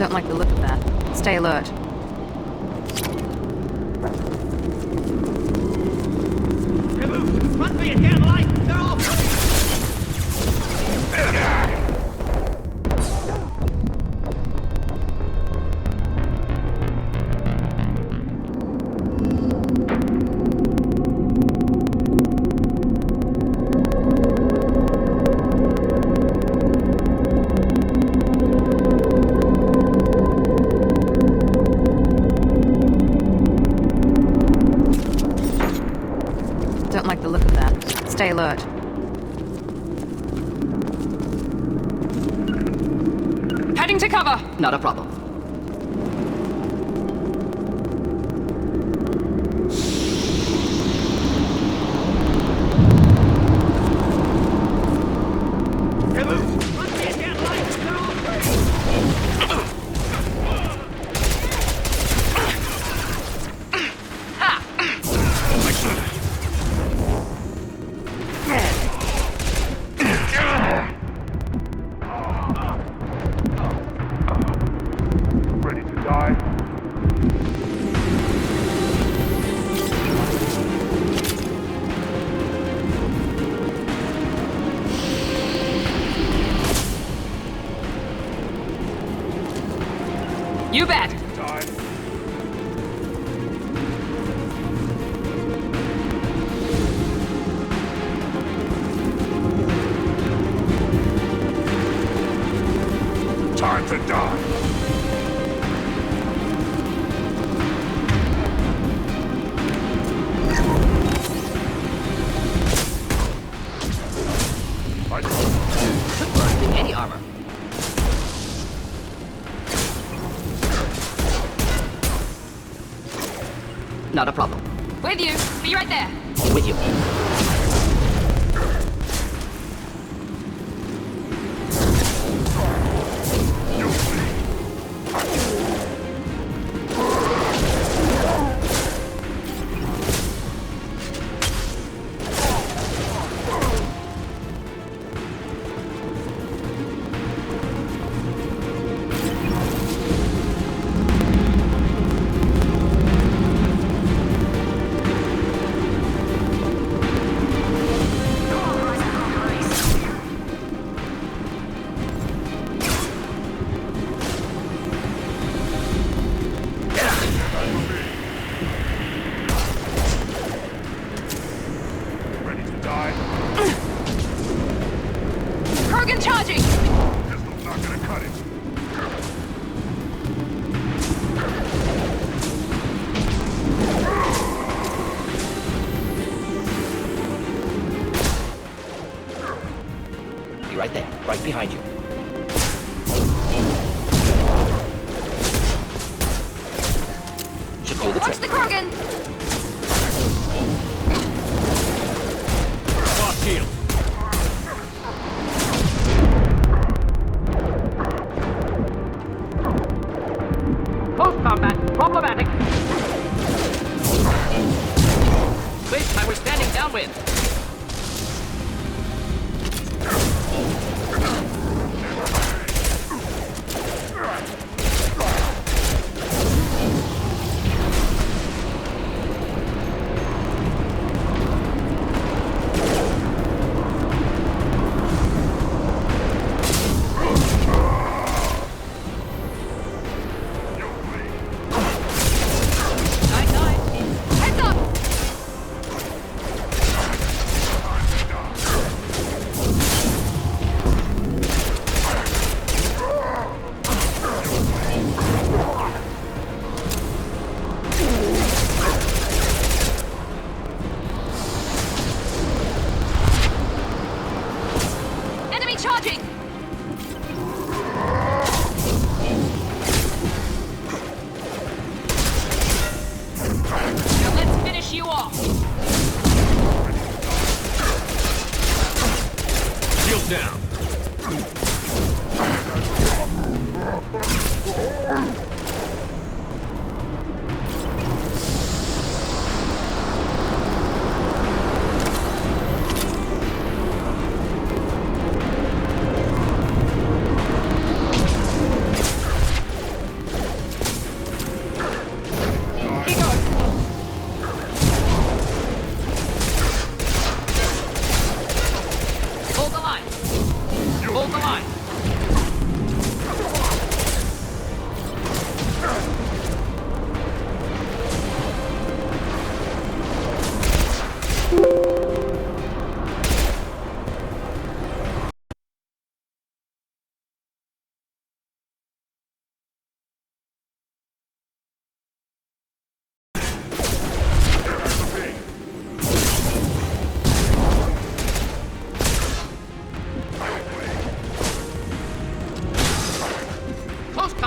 Don't like the look of that. Stay alert. Hey, move! Run for you! Get on the line! They're all... Don't like the look of that. Stay alert. Heading to cover! Not a problem. Hey, move! Run for you! Get on the line! They're all... Ready to die? You bet! Die. Time to die. I Could burn through any armor. Not a problem. With you! Be right there! With you. ready to die? Krogan charging! Pistol's not gonna cut it. Be right there. Right behind you. Should do the Watch trick. the Krogan! Boss shield! Close combat. Problematic. This time we're standing downwind. Heads up!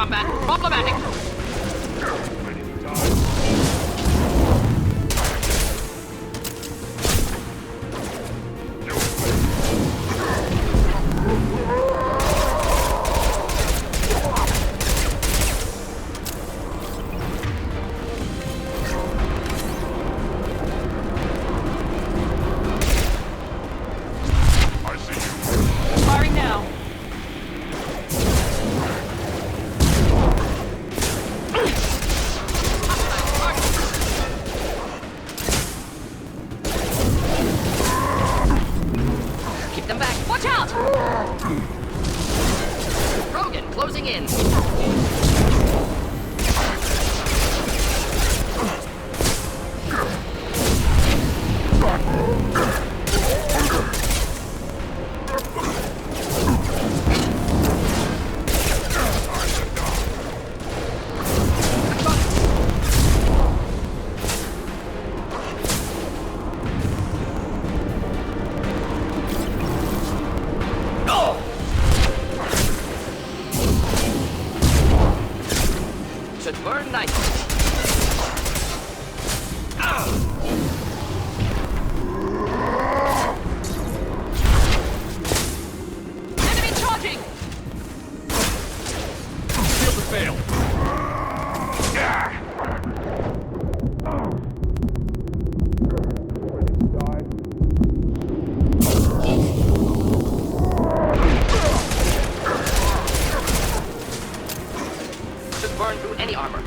combat. Problematic. Ready to die. I see you. Firing now. Keep them back. Watch out! Krogan closing in. Should burn nicely. Enemy charging! Shield to fail. Should burn through any armor.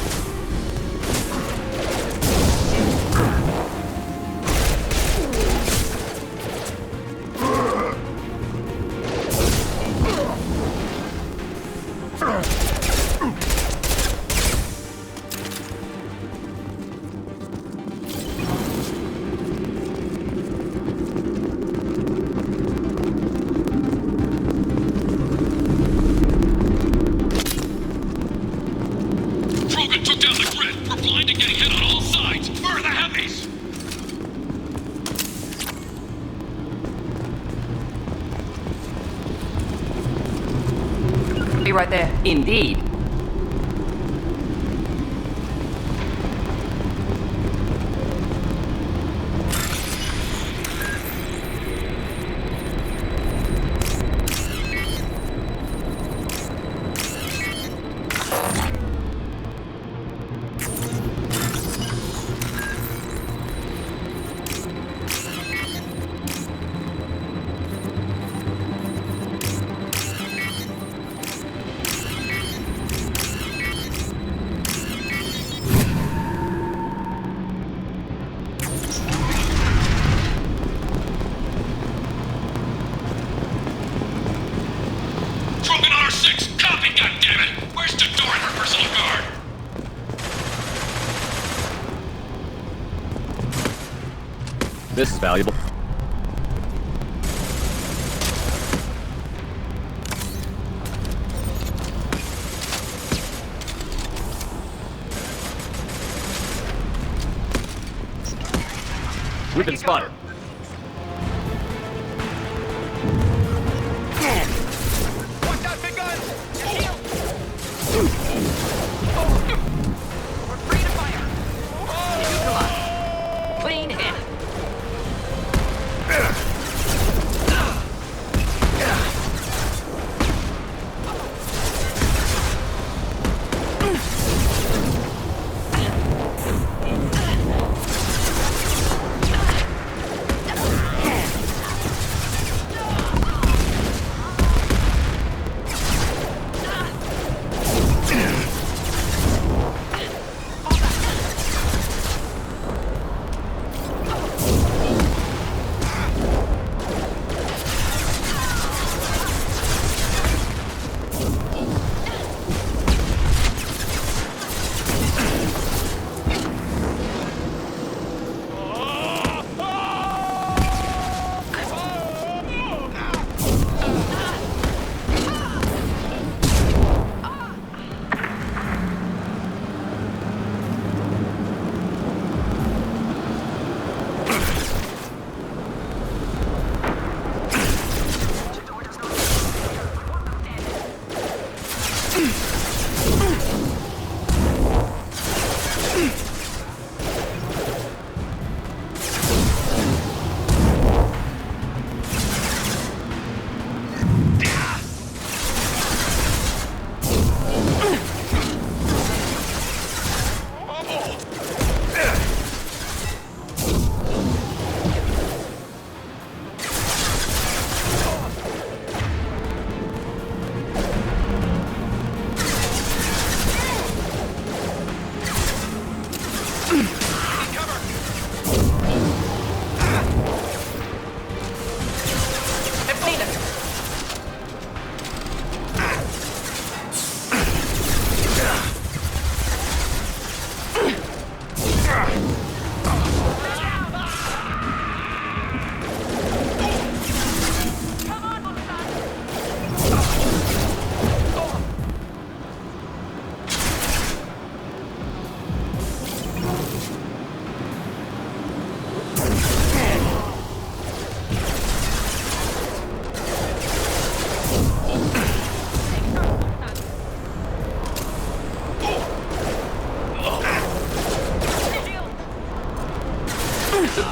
Krogan took down the grid. We're blind and getting hit on all sides. Where are the heavies? Be right there. Indeed. Krogan R6, copy, goddammit! Where's Dodoran for personal guard? This is valuable. We've been spotted. Watch out, big guns! We're free to fire. Neutralized. Clean hit.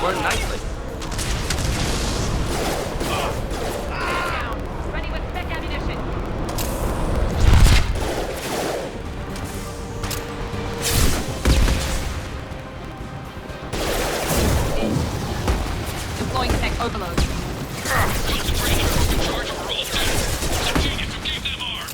Worked nicely. Down. Ready with spec ammunition. Deploying tech overload. Concentrating on the charge of roll down. The genius who gave them arms.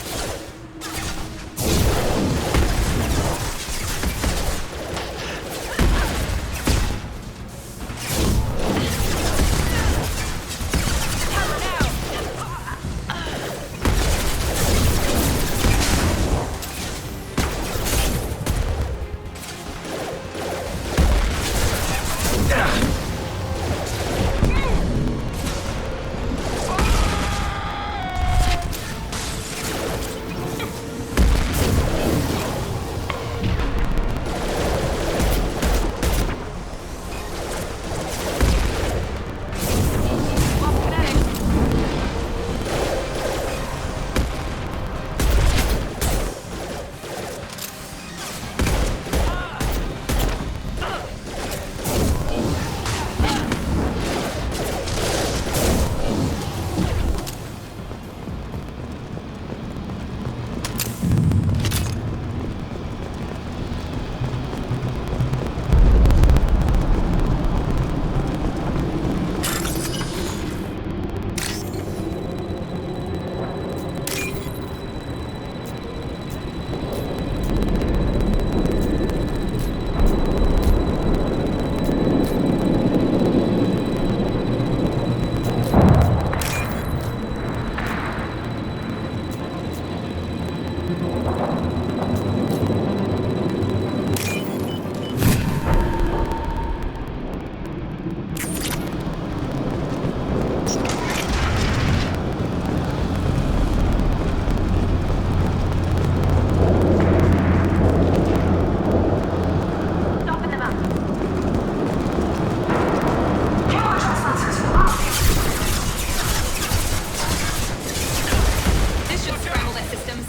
This should scramble their systems.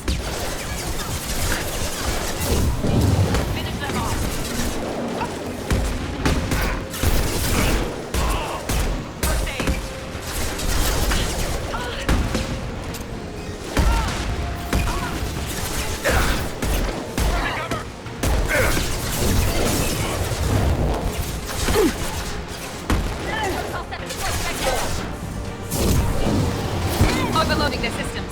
Finish them off. First aid. Protocol 7, deploy spectator. Overloading their systems.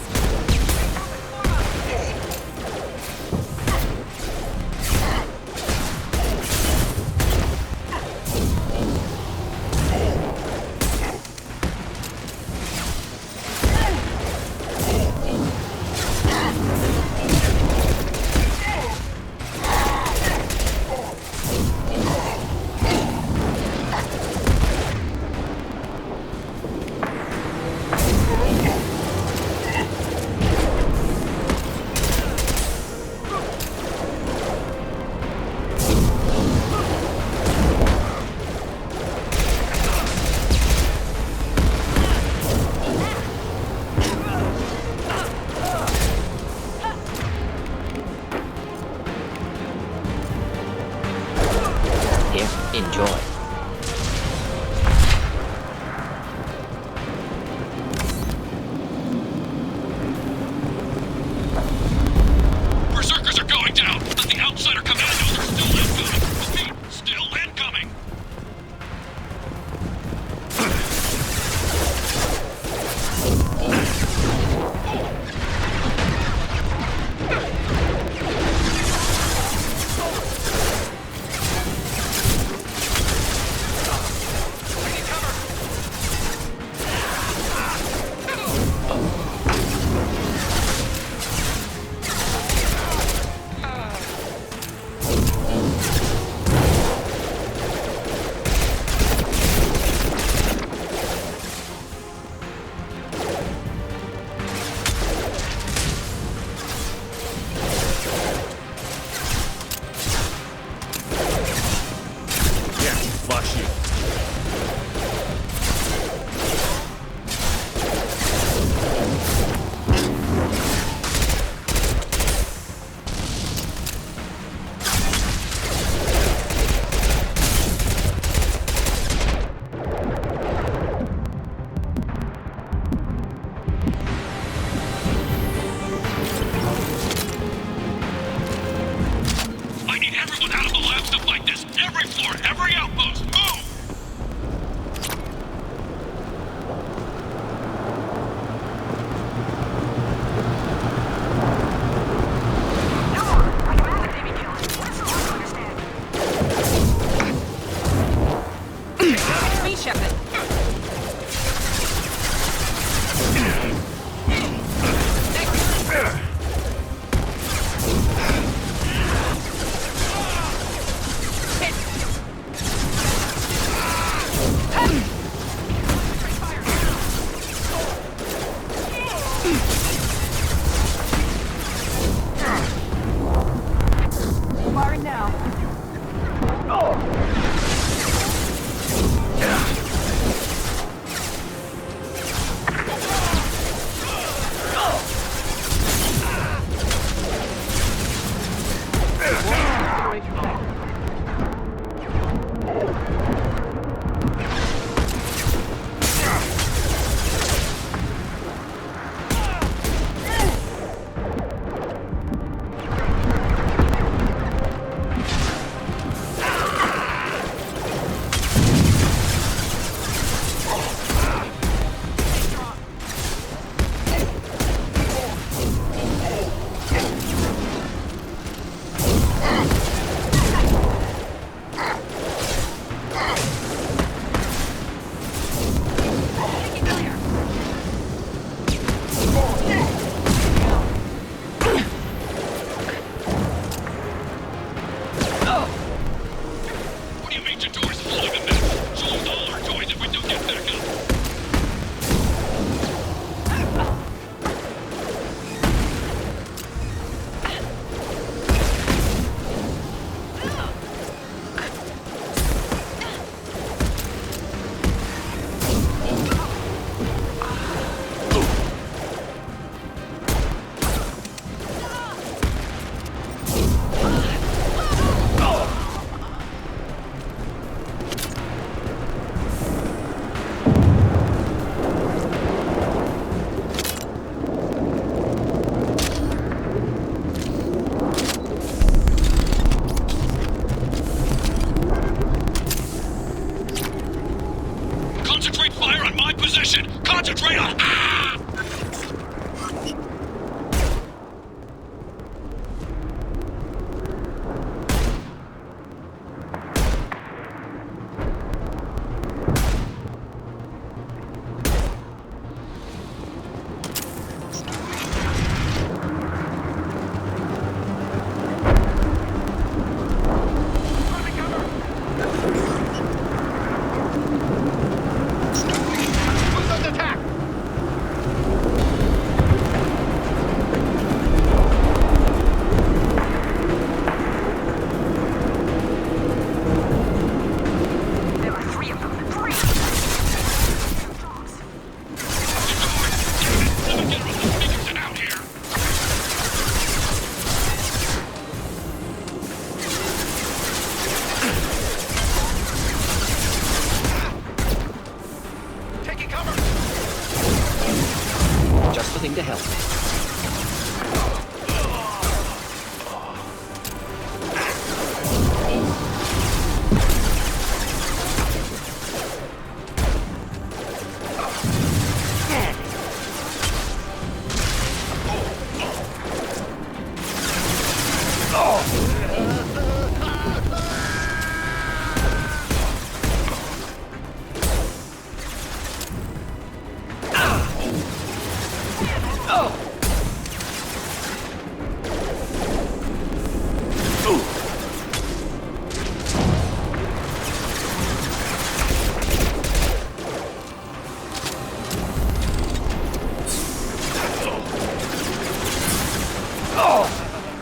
Here, enjoy. Berserkers are going down, but the outsider commandos are still incoming. Repeat, still incoming.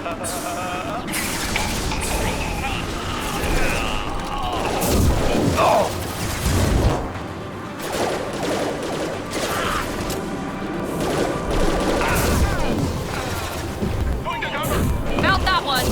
Going to cover. Mount that one.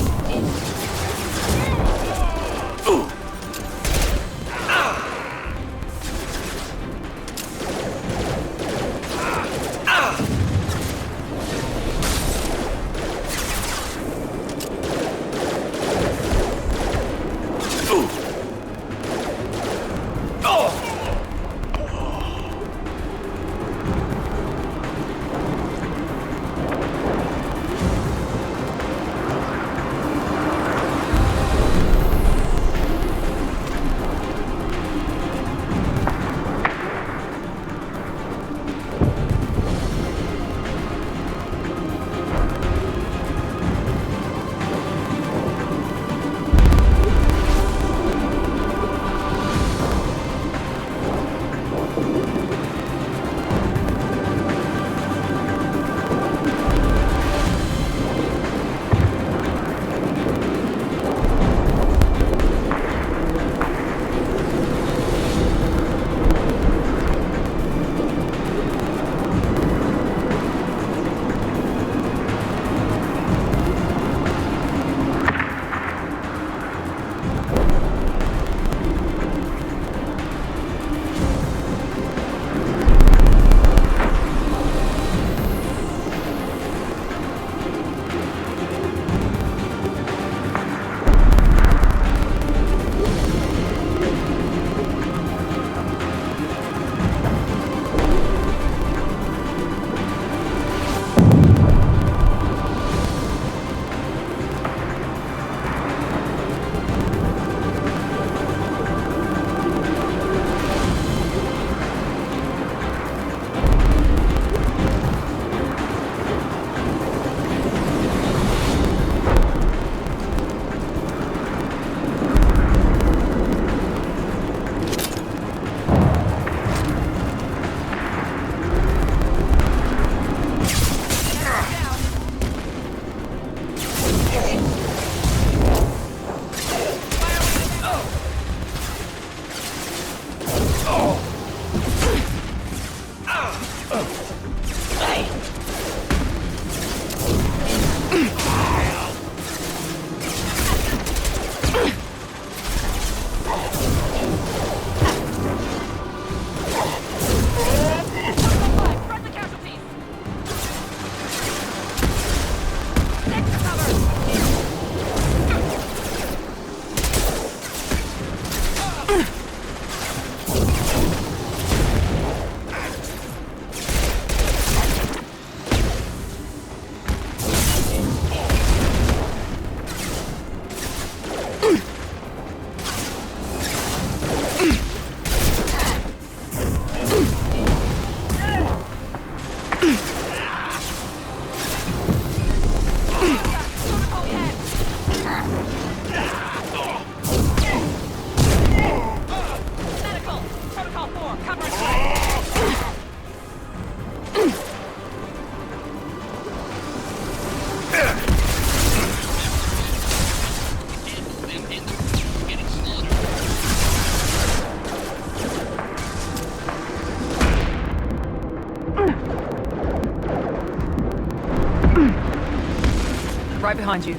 Right behind you.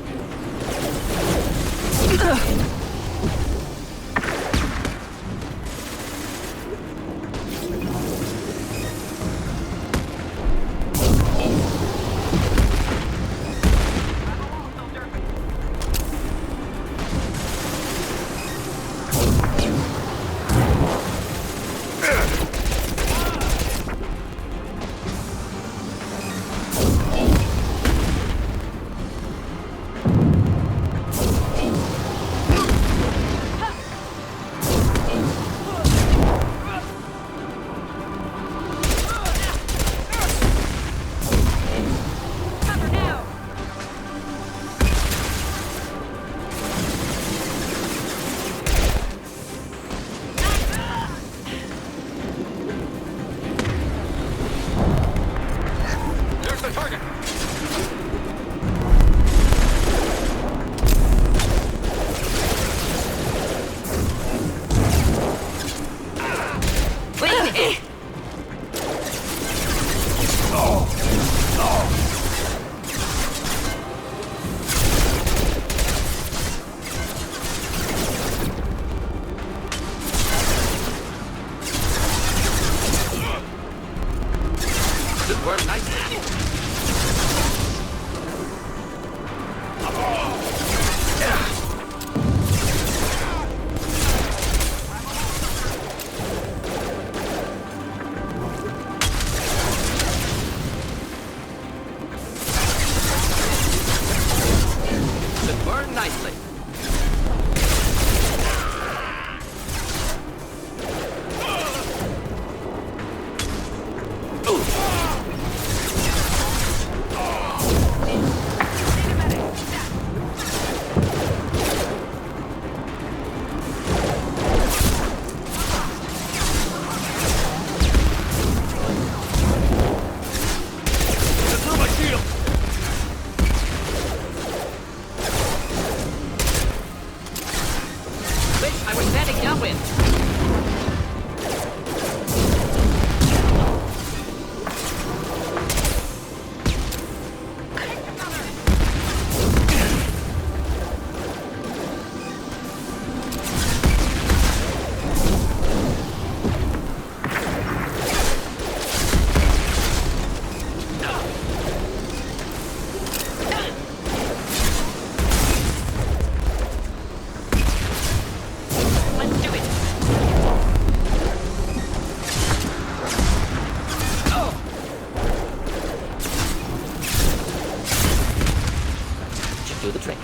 do the trick.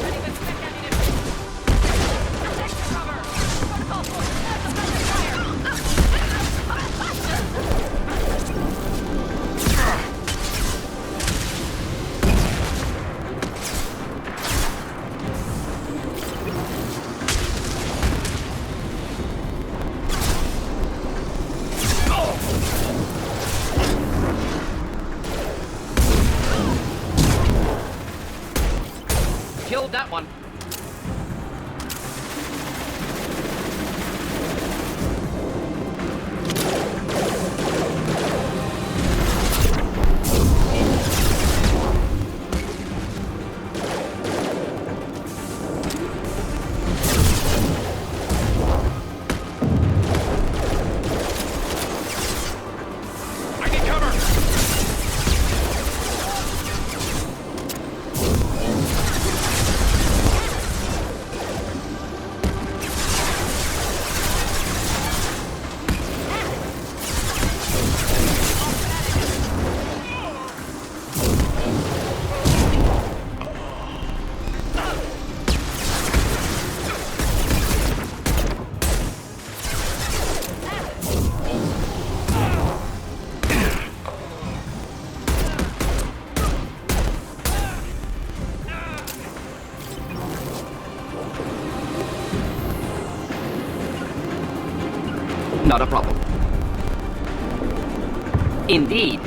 Ready with spec ammunition. Extra cover. Protocol force. Suppressive fire. Killed that one. I get cover! Not a problem. Indeed.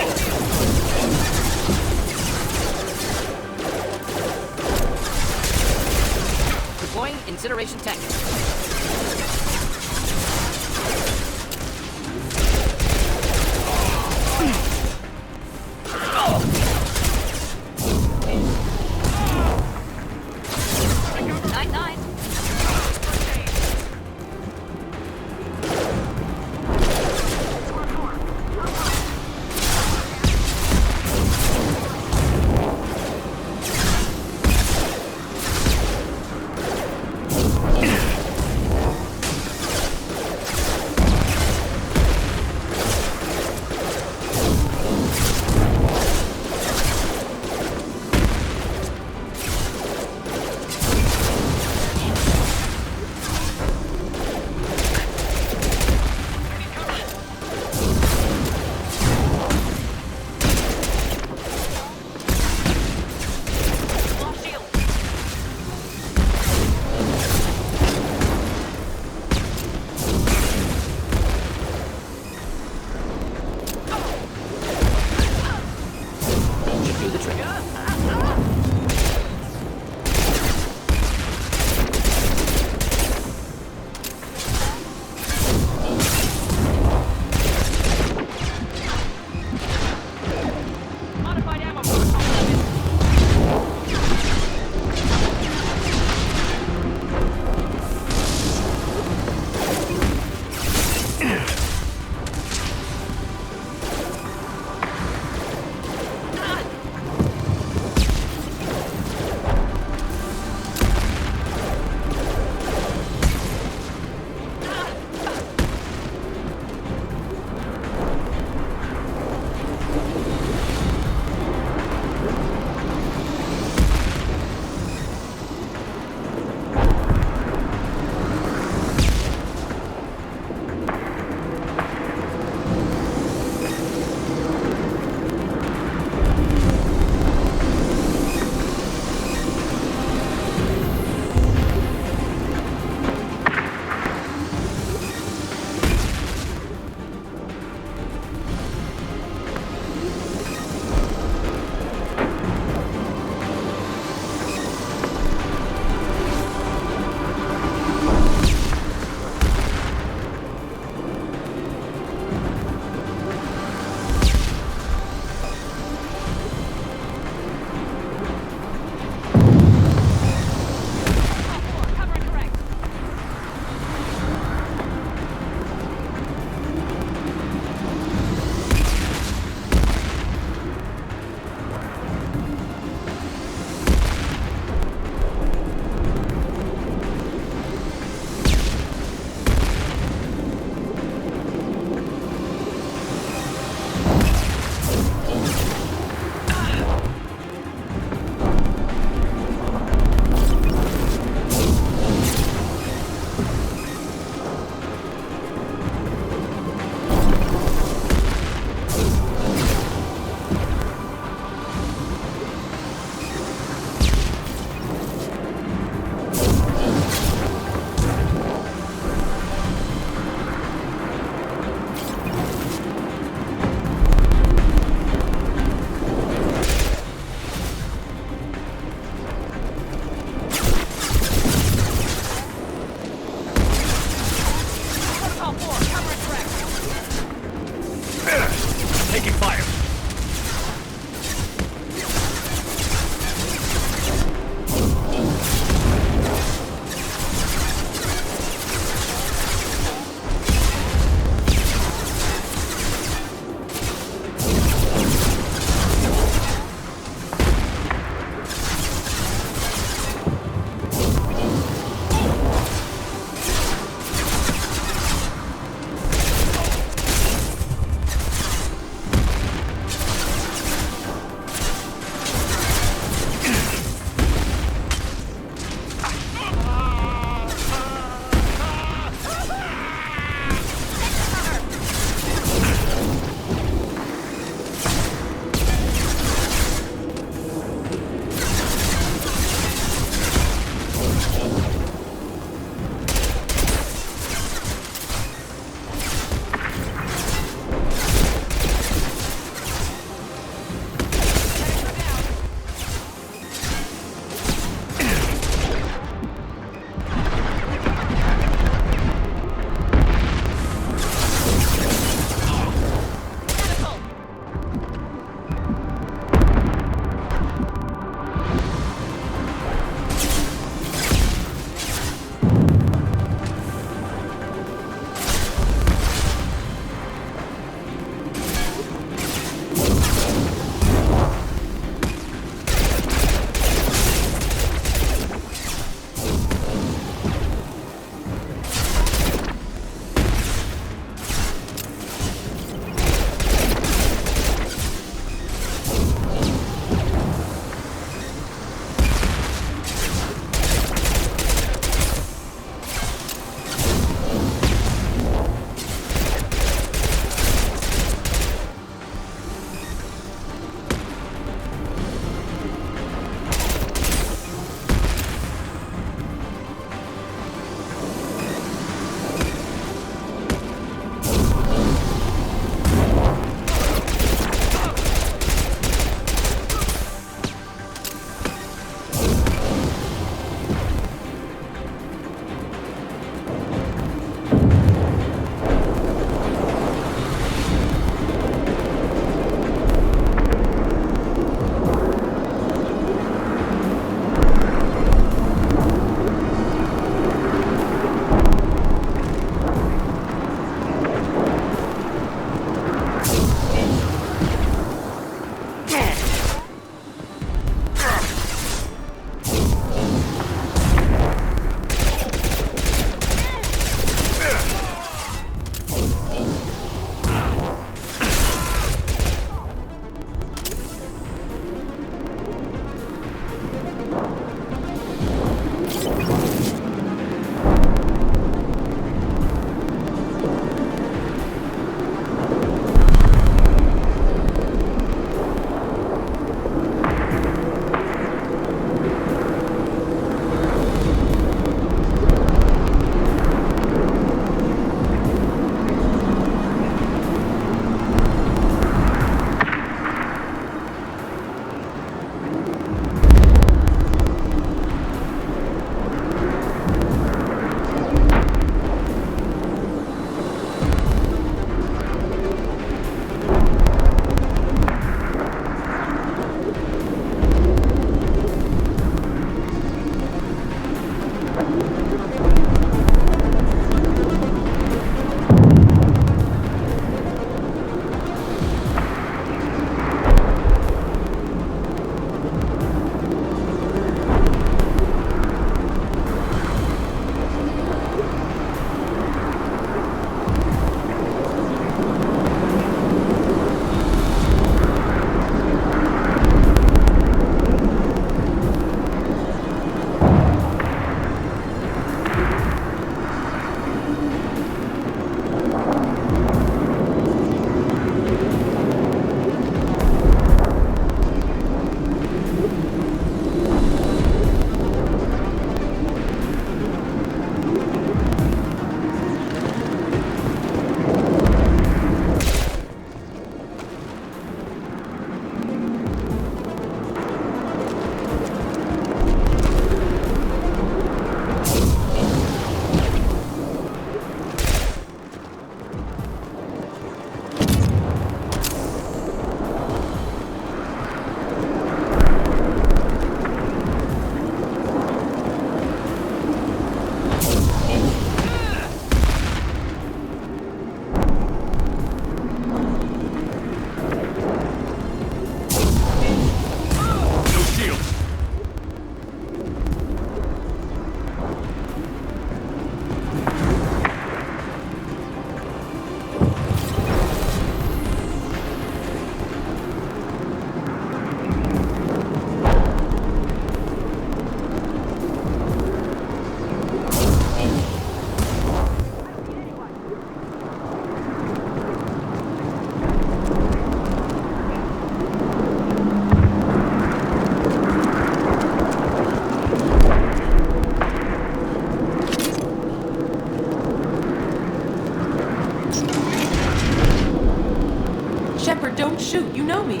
Shepard, don't shoot. You know me.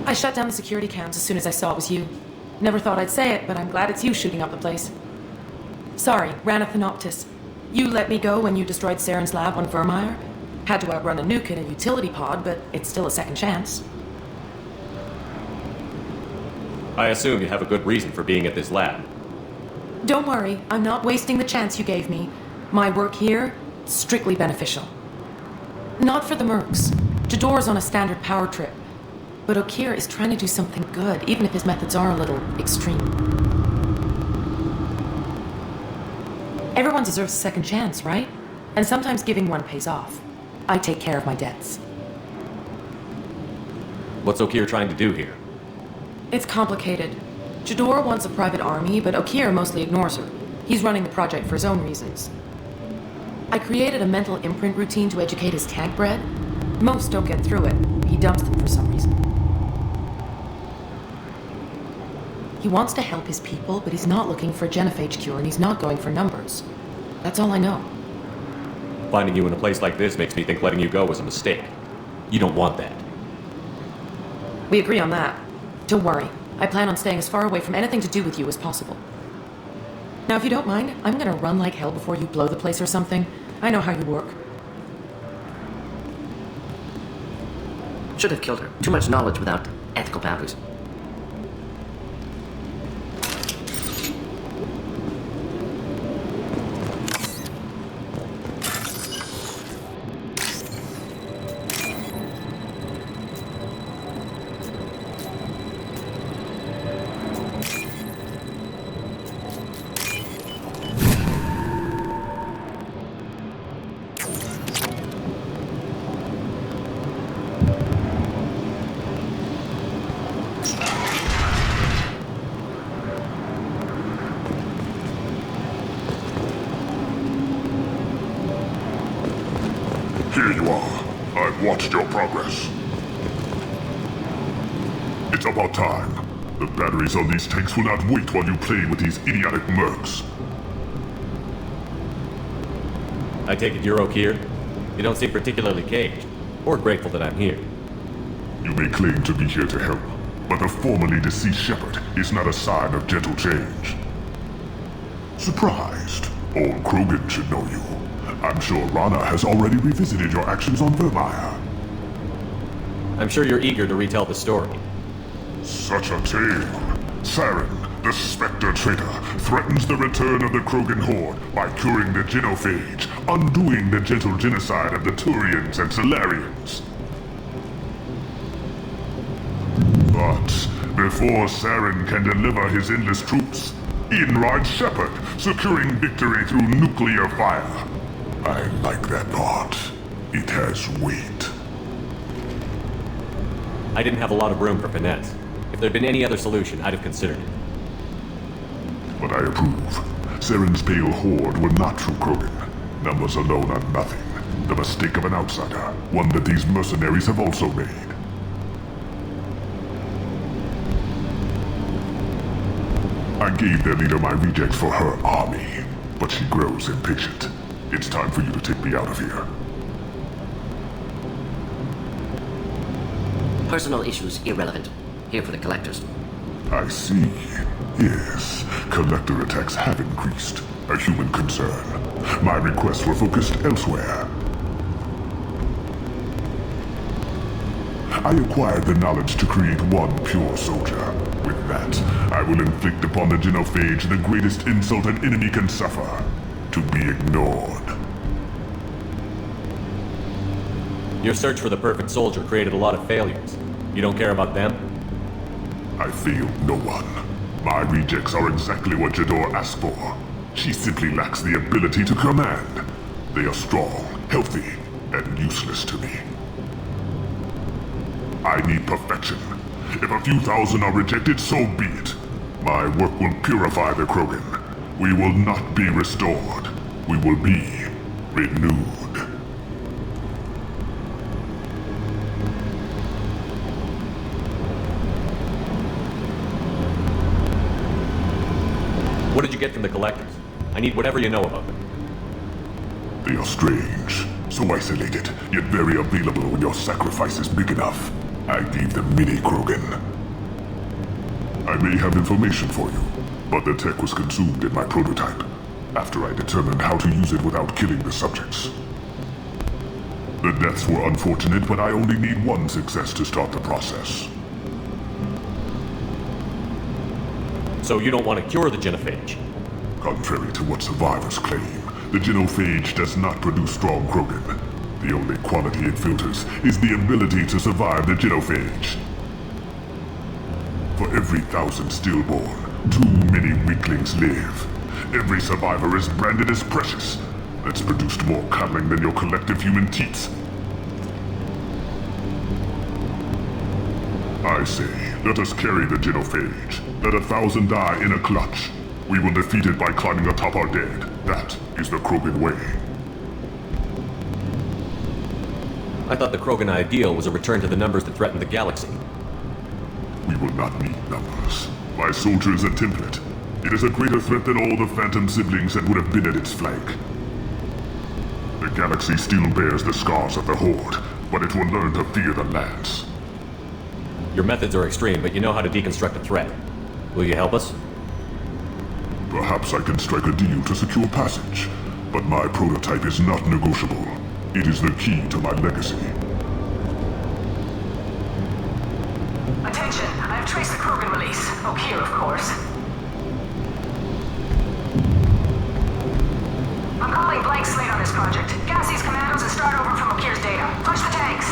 I shut down the security cams as soon as I saw it was you. Never thought I'd say it, but I'm glad it's you shooting up the place. Sorry, Ranith Noctis. You let me go when you destroyed Saren's lab on Vermeer. Had to outrun a nuke in a utility pod, but it's still a second chance. I assume you have a good reason for being at this lab. Don't worry, I'm not wasting the chance you gave me. My work here, strictly beneficial. Not for the mercs. Jador's on a standard power trip. But Okeer is trying to do something good, even if his methods are a little extreme. Everyone deserves a second chance, right? And sometimes giving one pays off. I take care of my debts. What's Okeer trying to do here? It's complicated. Jador wants a private army, but Okeer mostly ignores her. He's running the project for his own reasons. I created a mental imprint routine to educate his tank bred. Most don't get through it. He dumps them for some reason. He wants to help his people, but he's not looking for a genophage cure, and he's not going for numbers. That's all I know. Finding you in a place like this makes me think letting you go was a mistake. You don't want that. We agree on that. Don't worry. I plan on staying as far away from anything to do with you as possible. Now, if you don't mind, I'm gonna run like hell before you blow the place or something. I know how you work. Should have killed her. Too much knowledge without ethical boundaries. Here you are. I've watched your progress. It's about time. The batteries on these tanks will not wait while you play with these idiotic mercs. I take it you're Okeer? You don't seem particularly caged, or grateful that I'm here. You may claim to be here to help, but the formerly deceased Shepard is not a sign of gentle change. Surprised? Old Krogan should know you. I'm sure Rana has already revisited your actions on Vermeer. I'm sure you're eager to retell the story. Such a tale. Saren, the Spectre traitor, threatens the return of the Krogan horde by curing the genophage, undoing the gentle genocide of the Turians and Solarians. But before Saren can deliver his endless troops, in rides Shepard, securing victory through nuclear fire. I like that thought. It has weight. I didn't have a lot of room for finesse. If there'd been any other solution, I'd have considered it. But I approve. Saren's pale horde were not true Krogan. Numbers alone are nothing. The mistake of an outsider, one that these mercenaries have also made. I gave their leader my rejects for her army, but she grows impatient. It's time for you to take me out of here. Personal issues irrelevant. Here for the collectors. I see. Yes, collector attacks have increased. A human concern. My requests were focused elsewhere. I acquired the knowledge to create one pure soldier. With that, I will inflict upon the genophage the greatest insult an enemy can suffer. To be ignored. Your search for the perfect soldier created a lot of failures. You don't care about them? I failed no one. My rejects are exactly what Jador asked for. She simply lacks the ability to command. They are strong, healthy, and useless to me. I need perfection. If a few thousand are rejected, so be it. My work will purify the Krogan. We will not be restored. We will be renewed. What did you get from the collectors? I need whatever you know about them. They are strange, so isolated, yet very available when your sacrifice is big enough. I gave them Mini Krogan. I may have information for you, but the tech was consumed in my prototype, after I determined how to use it without killing the subjects. The deaths were unfortunate, but I only need one success to start the process. So you don't want to cure the genophage? Contrary to what survivors claim, the genophage does not produce strong Krogan. The only quality it filters is the ability to survive the genophage. For every 1,000 stillborn, too many weaklings live. Every survivor is branded as precious. That's produced more cuddling than your collective human teats. I say, let us carry the genophage. Let 1,000 die in a clutch. We will defeat it by climbing atop our dead. That is the Krogan way. I thought the Krogan ideal was a return to the numbers that threatened the galaxy. We will not need numbers. My soldier is a template. It is a greater threat than all the Phantom siblings that would have been at its flank. The galaxy still bears the scars of the Horde, but it will learn to fear the Lance. Your methods are extreme, but you know how to deconstruct a threat. Will you help us? Perhaps I can strike a deal to secure passage, but my prototype is not negotiable. It is the key to my legacy. Attention, I have traced the Krogan release. Okeer, of course. I'm calling blank slate on this project. Gas these commandos and start over from Okeer's data. Push the tanks!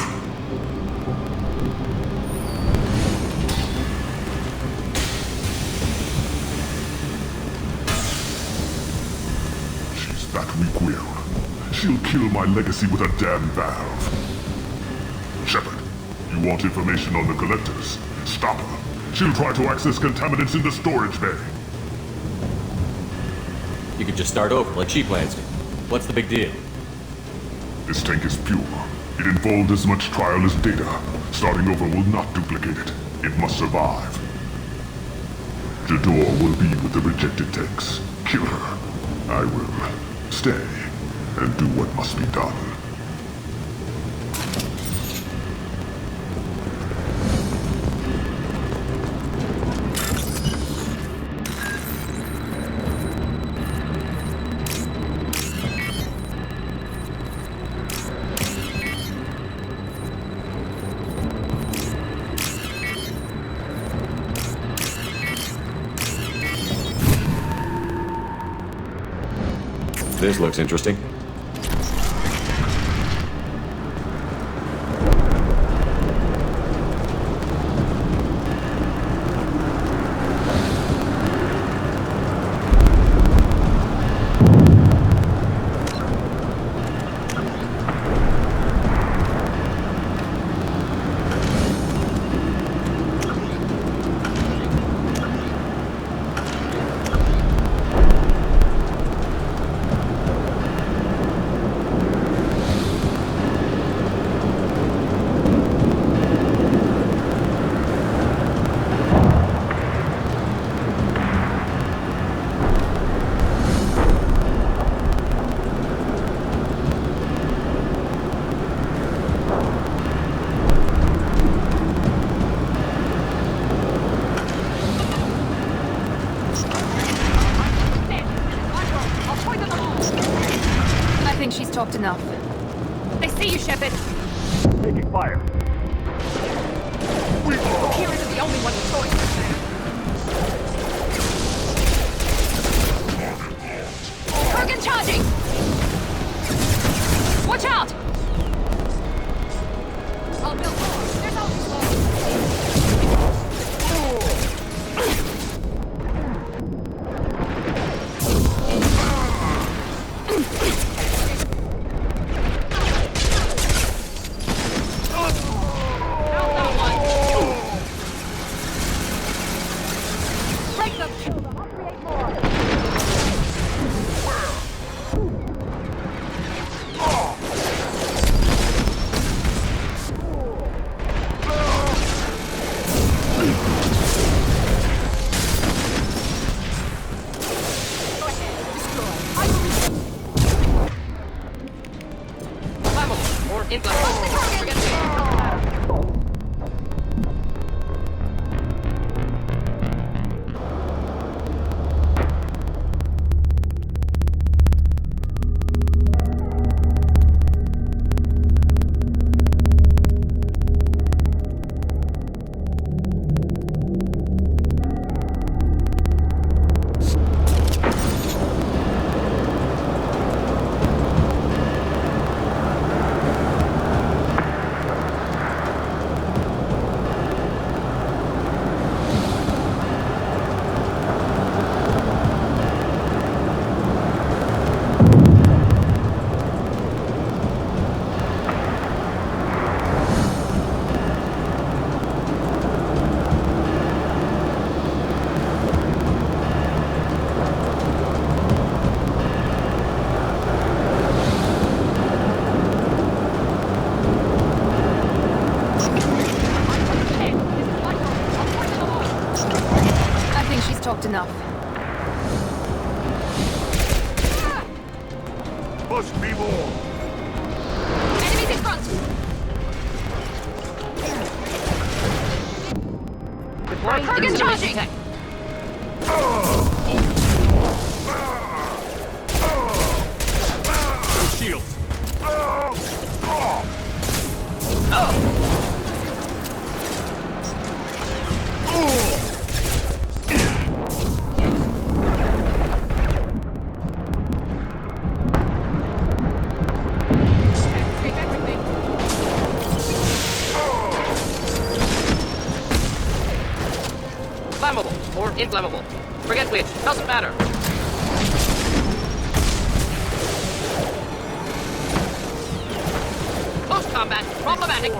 She's that weak-willed. She'll kill my legacy with a damn valve. Shepard, you want information on the collectors? Stop her. She'll try to access contaminants in the storage bay. You could just start over, like she plans to. What's the big deal? This tank is pure. It involved as much trial as data. Starting over will not duplicate it. It must survive. Jador will be with the rejected tanks. Kill her. I will stay and do what must be done. This looks interesting. I think she's talked enough. I see you, Shepard. Taking fire. Okeer isn't the only one with choice. Krogan charging! Watch out! I'll build more. There's always more. Break them! Kill them! I'll create more! or inflammable. Forget me. I think she's talked enough. Must be more. Enemies in front! Target charging! Shield. Escape everything. Flammable or inflammable. Forget which. Doesn't matter. Close combat. Problematic.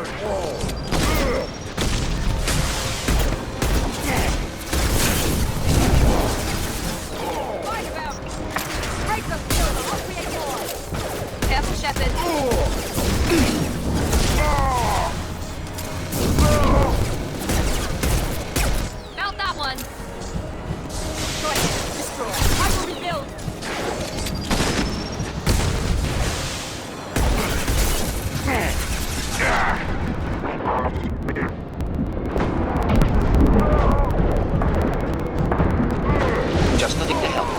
Fight about! Break the field, I'll create yours! Careful, Shepard. Mount that one! Destroy. I will rebuild! Just nothing to help.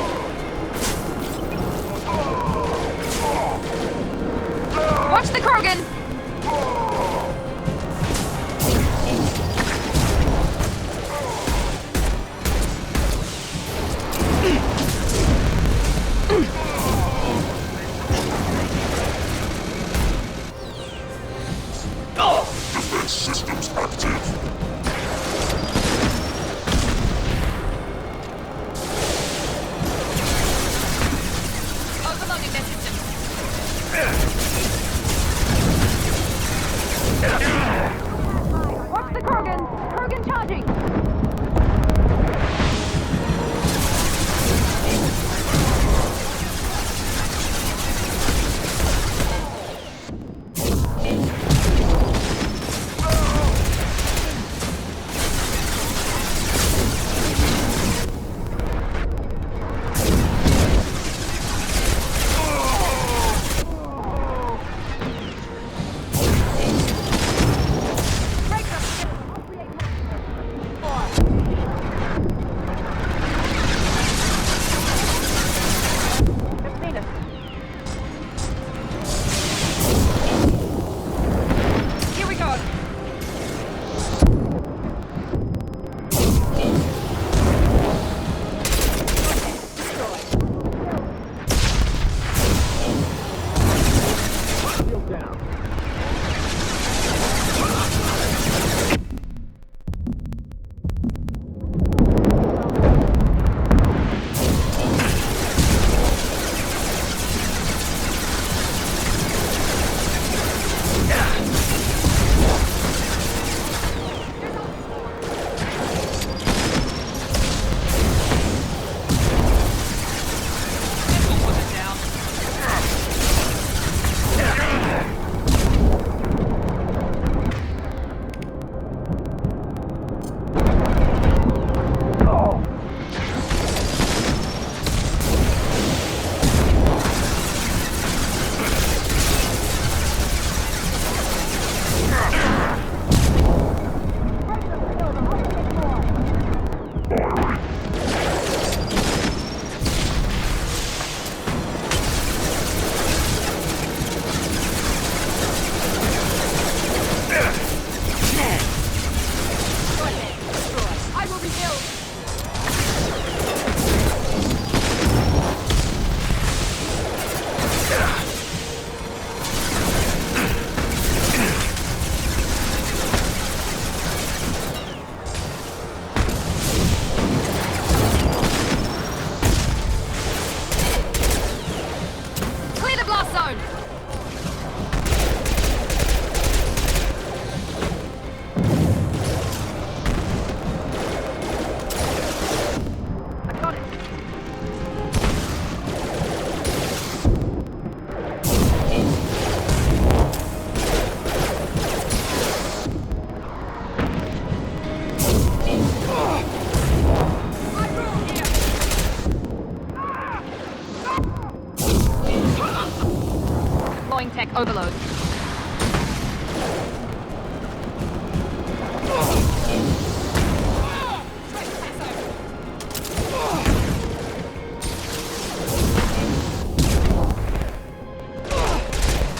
deploying tech overload.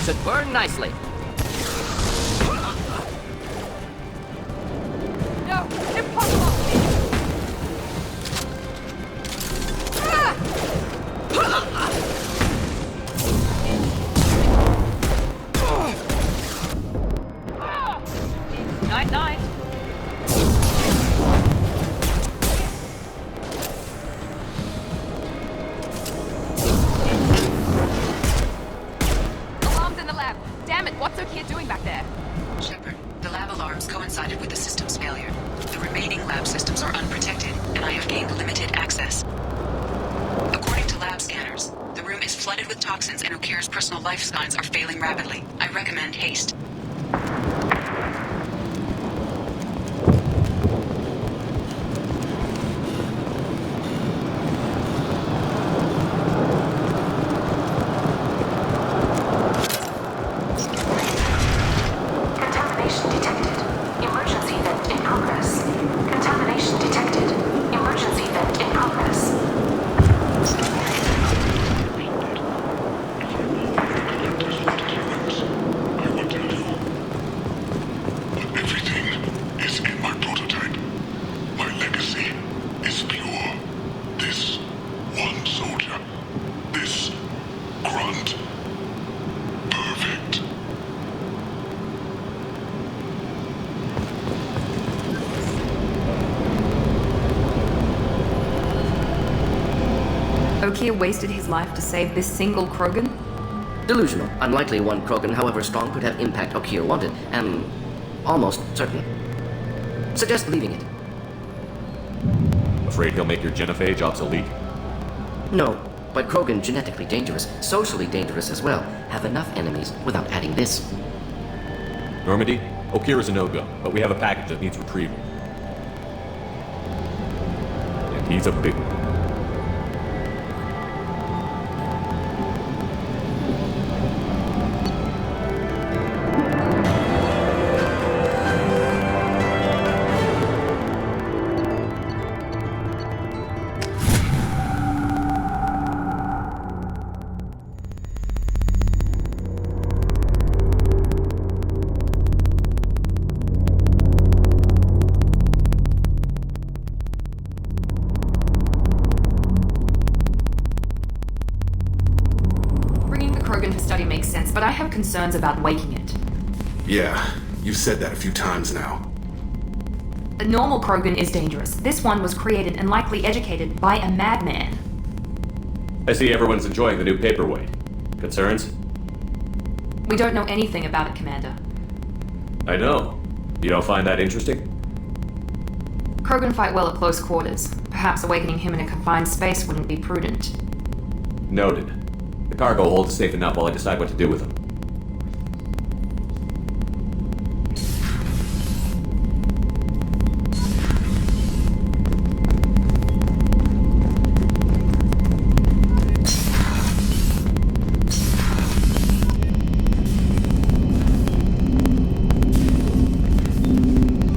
Should burn nicely. No, impossible! Night, night. Alarms in the lab. Damn it, what's Okiya doing back there? Shepard, the lab alarms coincided with the system's failure. The remaining lab systems are unprotected, and I have gained limited access. According to lab scanners, the room is flooded with toxins and Okira's personal life signs are failing rapidly. I recommend haste. Contamination detected. Emergency vent in progress. Contamination detected. Emergency vent in progress. I will tell you. But everything is in my prototype. My legacy is pure. This one soldier. This grunt. Perfect. Okiya wasted his life to save this single Krogan? Delusional. Unlikely one Krogan, however strong, could have impact Okiya wanted. Am almost certain. Suggest leaving it. Afraid he'll make your genophage obsolete? No, but Krogan genetically dangerous, socially dangerous as well. Have enough enemies without adding this. Normandy, Okira's a no-go, but we have a package that needs retrieval. And he's a big one. Bringing the Krogan to study makes sense, but I have concerns about waking it. Yeah, you've said that a few times now. A normal Krogan is dangerous. This one was created and likely educated by a madman. I see everyone's enjoying the new paperweight. Concerns? We don't know anything about it, Commander. I know. You don't find that interesting? Krogan fight well at close quarters. Perhaps awakening him in a confined space wouldn't be prudent. Noted. The cargo hold is safe enough while I decide what to do with them.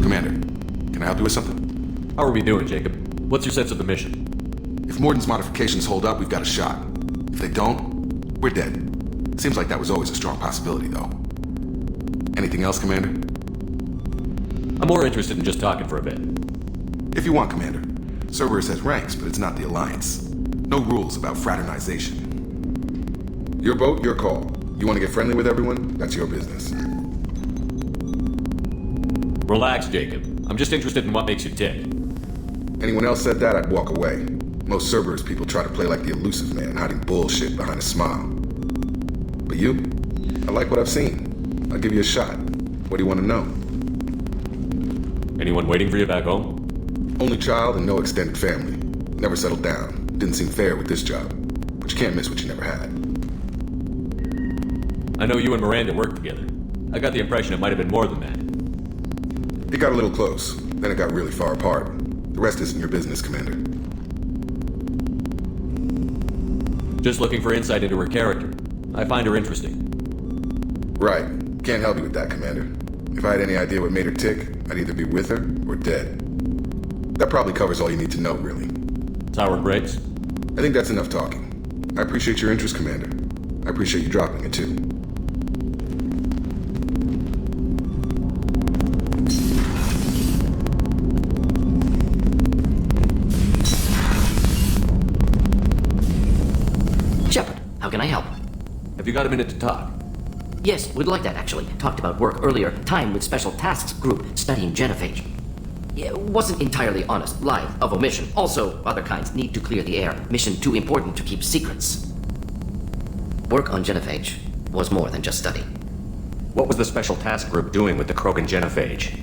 Commander, can I help you with something? How are we doing, Jacob? What's your sense of the mission? If Morden's modifications hold up, we've got a shot. If they don't, we're dead. Seems like that was always a strong possibility, though. Anything else, Commander? I'm more interested in just talking for a bit. If you want, Commander. Cerberus has ranks, but it's not the Alliance. No rules about fraternization. Your boat, your call. You want to get friendly with everyone? That's your business. Relax, Jacob. I'm just interested in what makes you tick. Anyone else said that, I'd walk away. Most Cerberus people try to play like the elusive man, hiding bullshit behind a smile. But you? I like what I've seen. I'll give you a shot. What do you want to know? Anyone waiting for you back home? Only child and no extended family. Never settled down. Didn't seem fair with this job. But you can't miss what you never had. I know you and Miranda worked together. I got the impression it might have been more than that. It got a little close. Then it got really far apart. The rest isn't your business, Commander. Just looking for insight into her character. I find her interesting. Right. Can't help you with that, Commander. If I had any idea what made her tick, I'd either be with her or dead. That probably covers all you need to know, really. Sour grapes? I think that's enough talking. I appreciate your interest, Commander. I appreciate you dropping it, too. Shepard, how can I help? Have you got a minute to talk? Yes, we'd like that, actually. Talked about work earlier. Time with Special Tasks Group studying genophage. It wasn't entirely honest. Lie of omission. Also, other kinds need to clear the air. Mission too important to keep secrets. Work on genophage was more than just study. What was the Special Task Group doing with the Krogan genophage?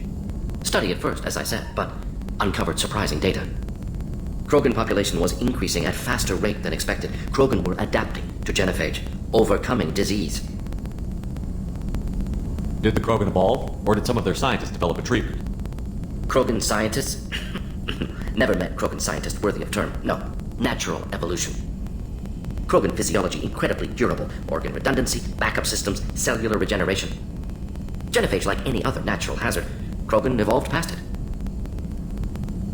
Study at first, as I said, but uncovered surprising data. Krogan population was increasing at faster rate than expected. Krogan were adapting to genophage, overcoming disease. Did the Krogan evolve, or did some of their scientists develop a treatment? Krogan scientists? Never met Krogan scientist worthy of term. No. Natural evolution. Krogan physiology incredibly durable. Organ redundancy, backup systems, cellular regeneration. Genophage like any other natural hazard. Krogan evolved past it.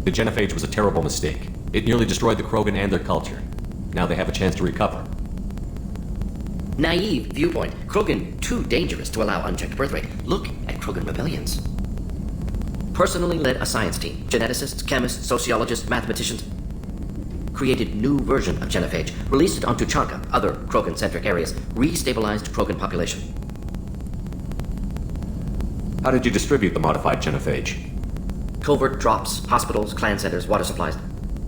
The genophage was a terrible mistake. It nearly destroyed the Krogan and their culture. Now they have a chance to recover. Naive viewpoint. Krogan too dangerous to allow unchecked birth rate. Look at Krogan rebellions. Personally led a science team. Geneticists, chemists, sociologists, mathematicians. Created new version of genophage. Released it onto Chanka, other Krogan-centric areas. Restabilized Krogan population. How did you distribute the modified genophage? Covert drops, hospitals, clan centers, water supplies.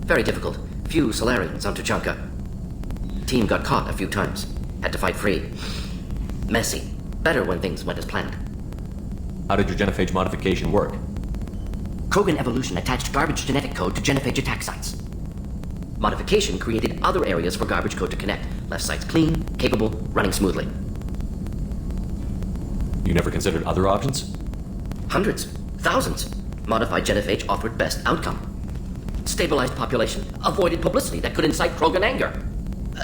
Very difficult. Few Solarians onto Chanka. Team got caught a few times. Had to fight free. Messy. Better when things went as planned. How did your genophage modification work? Krogan evolution attached garbage genetic code to genophage attack sites. Modification created other areas for garbage code to connect. Left sites clean, capable, running smoothly. You never considered other options? Hundreds. Thousands. Modified genophage offered best outcome. Stabilized population. Avoided publicity that could incite Krogan anger.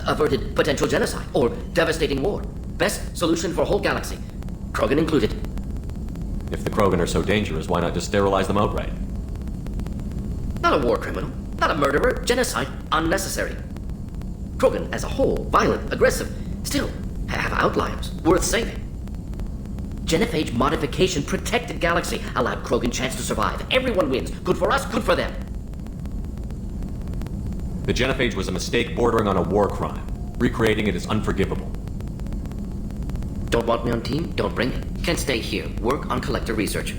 Averted potential genocide or devastating war. Best solution for whole galaxy. Krogan included. If the Krogan are so dangerous, why not just sterilize them outright? Not a war criminal. Not a murderer. Genocide. Unnecessary. Krogan as a whole, violent, aggressive, still have outliers worth saving. Genophage modification protected galaxy, allowed Krogan chance to survive. Everyone wins. Good for us, good for them. The genophage was a mistake bordering on a war crime. Recreating it is unforgivable. Don't want me on team? Don't bring me. Can stay here, work on collector research.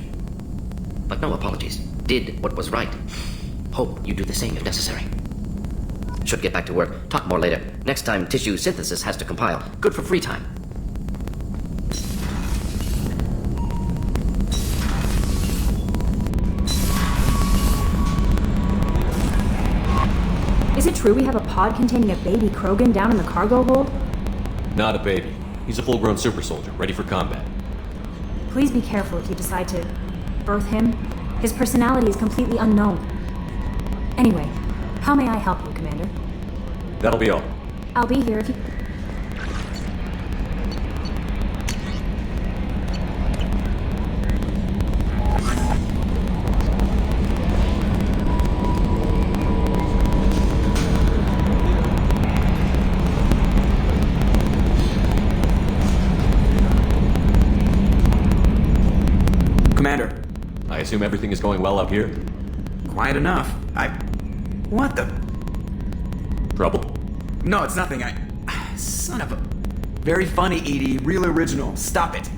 But no apologies. Did what was right. Hope you do the same if necessary. Should get back to work. Talk more later. Next time tissue synthesis has to compile. Good for free time. Is it true we have a pod containing a baby Krogan down in the cargo hold? Not a baby. He's a full-grown super soldier, ready for combat. Please be careful if you decide to birth him. His personality is completely unknown. Anyway, how may I help you, Commander? That'll be all. I'll be here if you... Commander. I assume everything is going well out here? Quiet enough. What the... Trouble? No, it's nothing. Son of a... Very funny, Edie. Real original. Stop it.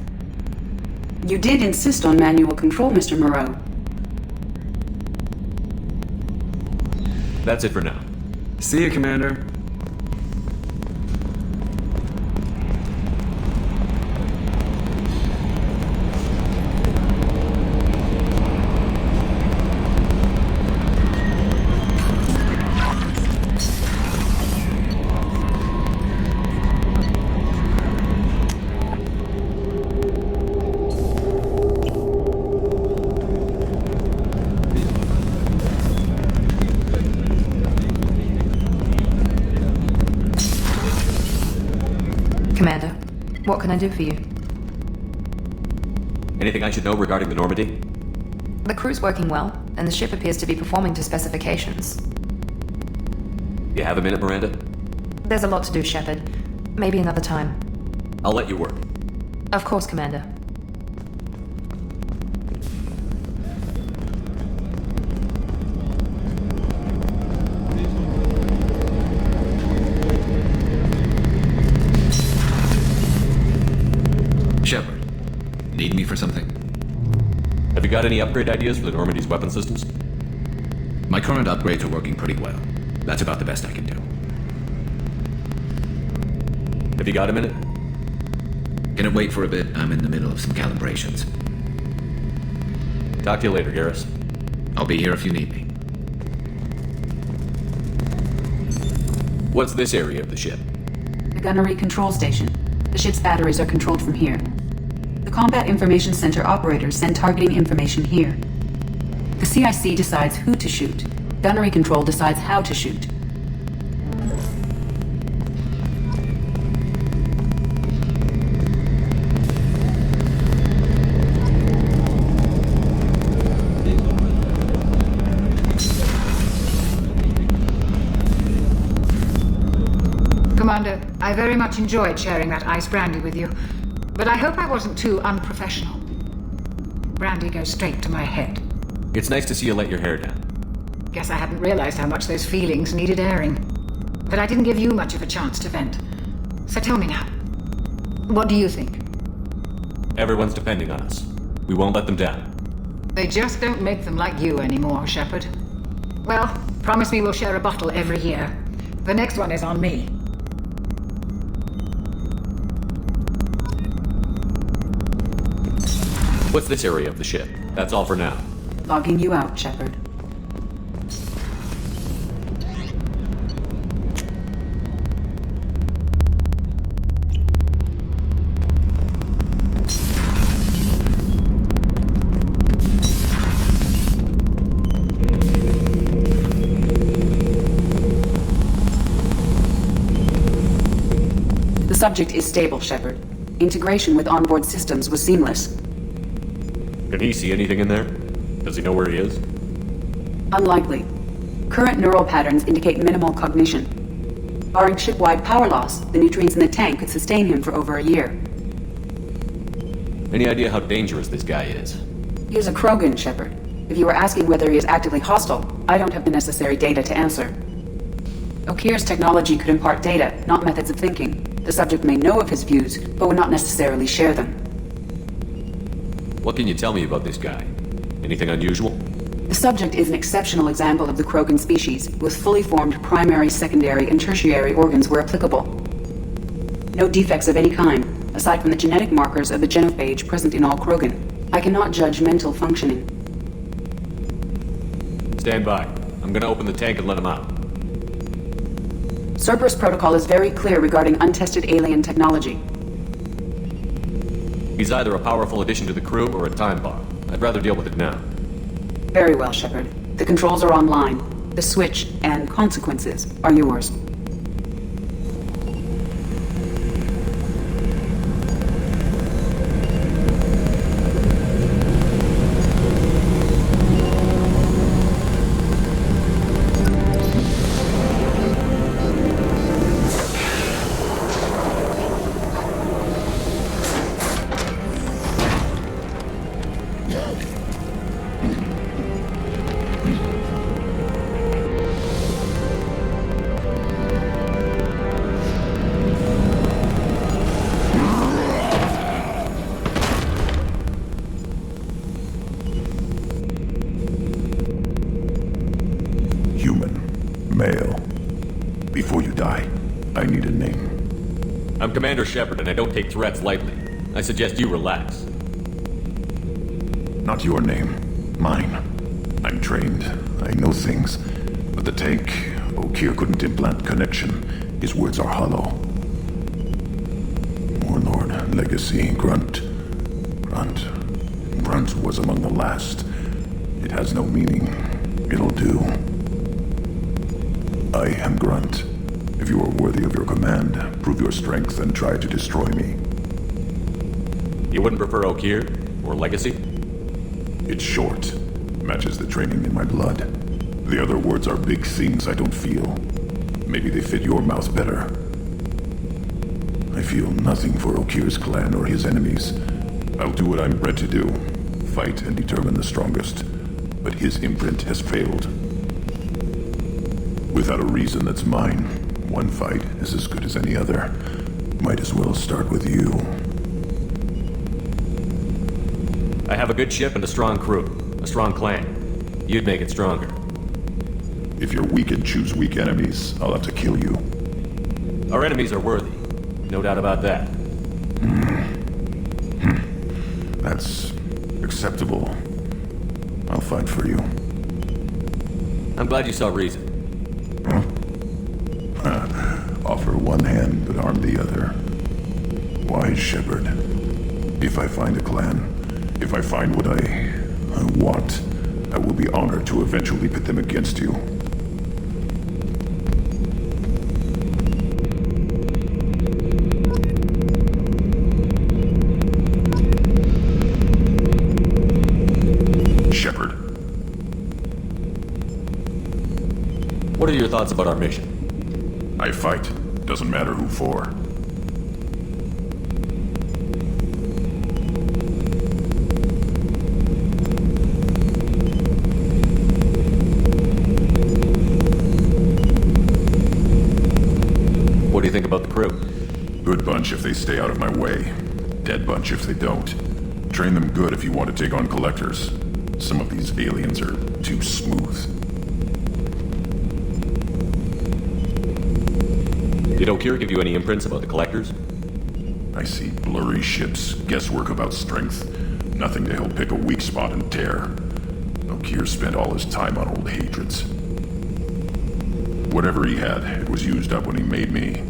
You did insist on manual control, Mr. Moreau. That's it for now. See you, Commander. Commander, what can I do for you? Anything I should know regarding the Normandy? The crew's working well, and the ship appears to be performing to specifications. You have a minute, Miranda? There's a lot to do, Shepard. Maybe another time. I'll let you work. Of course, Commander. Shepard, need me for something? Have you got any upgrade ideas for the Normandy's weapon systems? My current upgrades are working pretty well. That's about the best I can do. Have you got a minute? Can it wait for a bit? I'm in the middle of some calibrations. Talk to you later, Garrus. I'll be here if you need me. What's this area of the ship? The gunnery control station. The ship's batteries are controlled from here. The Combat Information Center operators send targeting information here. The CIC decides who to shoot. Gunnery control decides how to shoot. Commander, I very much enjoyed sharing that ice brandy with you, but I hope I wasn't too unprofessional. Brandy goes straight to my head. It's nice to see you let your hair down. Guess I hadn't realized how much those feelings needed airing. But I didn't give you much of a chance to vent. So tell me now, what do you think? Everyone's depending on us. We won't let them down. They just don't make them like you anymore, Shepard. Well, promise me we'll share a bottle every year. The next one is on me. What's this area of the ship? That's all for now. Logging you out, Shepard. The subject is stable, Shepard. Integration with onboard systems was seamless. Can he see anything in there? Does he know where he is? Unlikely. Current neural patterns indicate minimal cognition. Barring ship-wide power loss, the nutrients in the tank could sustain him for over a year. Any idea how dangerous this guy is? He is a Krogan, Shepard. If you were asking whether he is actively hostile, I don't have the necessary data to answer. Okir's technology could impart data, not methods of thinking. The subject may know of his views, but would not necessarily share them. What can you tell me about this guy? Anything unusual? The subject is an exceptional example of the Krogan species, with fully formed primary, secondary, and tertiary organs where applicable. No defects of any kind, aside from the genetic markers of the genophage present in all Krogan. I cannot judge mental functioning. Stand by. I'm gonna open the tank and let him out. Cerberus protocol is very clear regarding untested alien technology. He's either a powerful addition to the crew or a time bomb. I'd rather deal with it now. Very well, Shepard. The controls are online. The switch and consequences are yours. Male. Before you die, I need a name. I'm Commander Shepard, and I don't take threats lightly. I suggest you relax. Not your name. Mine. I'm trained. I know things. But the tank, Okir couldn't implant connection. His words are hollow. Warlord, Legacy, Grunt. Grunt was among the last. It has no meaning. It'll do. I am Grunt. If you are worthy of your command, prove your strength and try to destroy me. You wouldn't prefer Okir? Or legacy? It's short. Matches the training in my blood. The other words are big things I don't feel. Maybe they fit your mouth better. I feel nothing for Okir's clan or his enemies. I'll do what I'm bred to do. Fight and determine the strongest. But his imprint has failed. Without a reason that's mine, one fight is as good as any other. Might as well start with you. I have a good ship and a strong crew. A strong clan. You'd make it stronger. If you're weak and choose weak enemies, I'll have to kill you. Our enemies are worthy. No doubt about that. That's acceptable. I'll fight for you. I'm glad you saw reason. Offer one hand, but arm the other. Wise Shepard. If I find a clan, if I find what I want, I will be honored to eventually pit them against you. Shepard. What are your thoughts about our mission? I fight. Doesn't matter who for. What do you think about the crew? Good bunch if they stay out of my way. Dead bunch if they don't. Train them good if you want to take on collectors. Some of these aliens are too smooth. Did Okir give you any imprints about the collectors? I see blurry ships, guesswork about strength. Nothing to help pick a weak spot and tear. Okir spent all his time on old hatreds. Whatever he had, it was used up when he made me.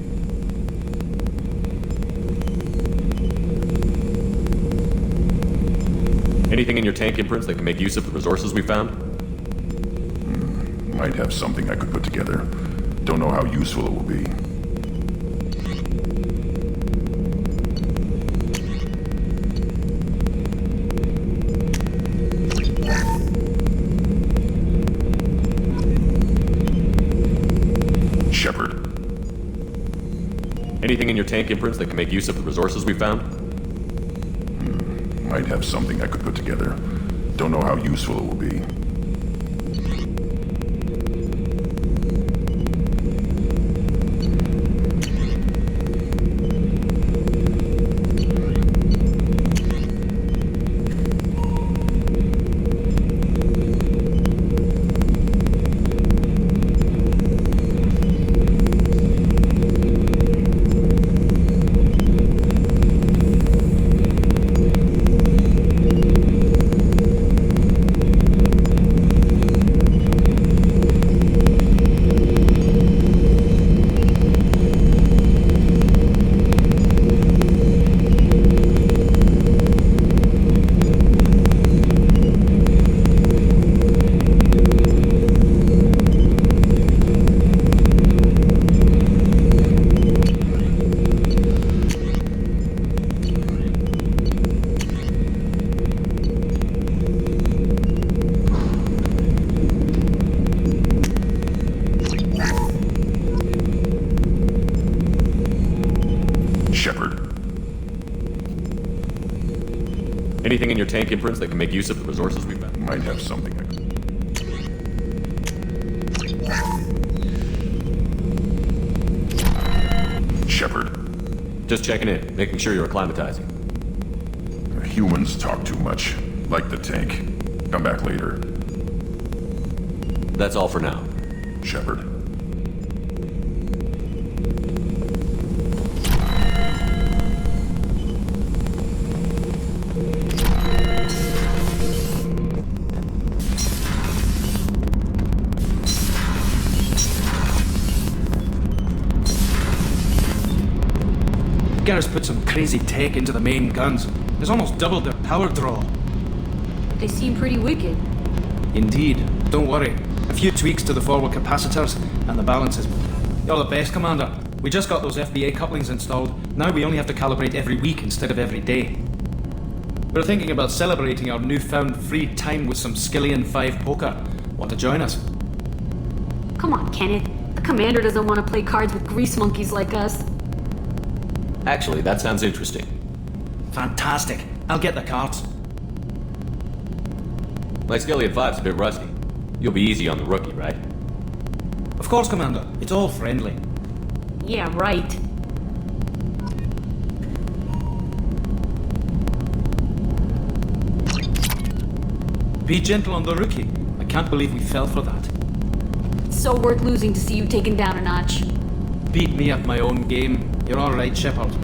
Anything in your tank imprints that can make use of the resources we found? Might have something I could put together. Don't know how useful it will be. Shepard. Anything in your tank imprints that can make use of the resources we found? Might have something I could put together. Don't know how useful it will be. Anything in your tank imprints that can make use of the resources we found? Might have something I could... Shepard. Just checking in, making sure you're acclimatizing. Humans talk too much. Like the tank. Come back later. That's all for now. Shepard. Garrus put some crazy tech into the main guns. It's almost doubled their power draw. They seem pretty wicked. Indeed. Don't worry. A few tweaks to the forward capacitors, and the balance is... You're the best, Commander. We just got those FBA couplings installed. Now we only have to calibrate every week instead of every day. We're thinking about celebrating our newfound free time with some Skillian 5 poker. Want to join us? Come on, Kenneth. The commander doesn't want to play cards with grease monkeys like us. Actually, that sounds interesting. Fantastic. I'll get the cards. My Skillian 5's a bit rusty. You'll be easy on the rookie, right? Of course, Commander. It's all friendly. Yeah, right. Be gentle on the rookie. I can't believe we fell for that. It's so worth losing to see you taken down a notch. Beat me at my own game. You're all right, Shepard.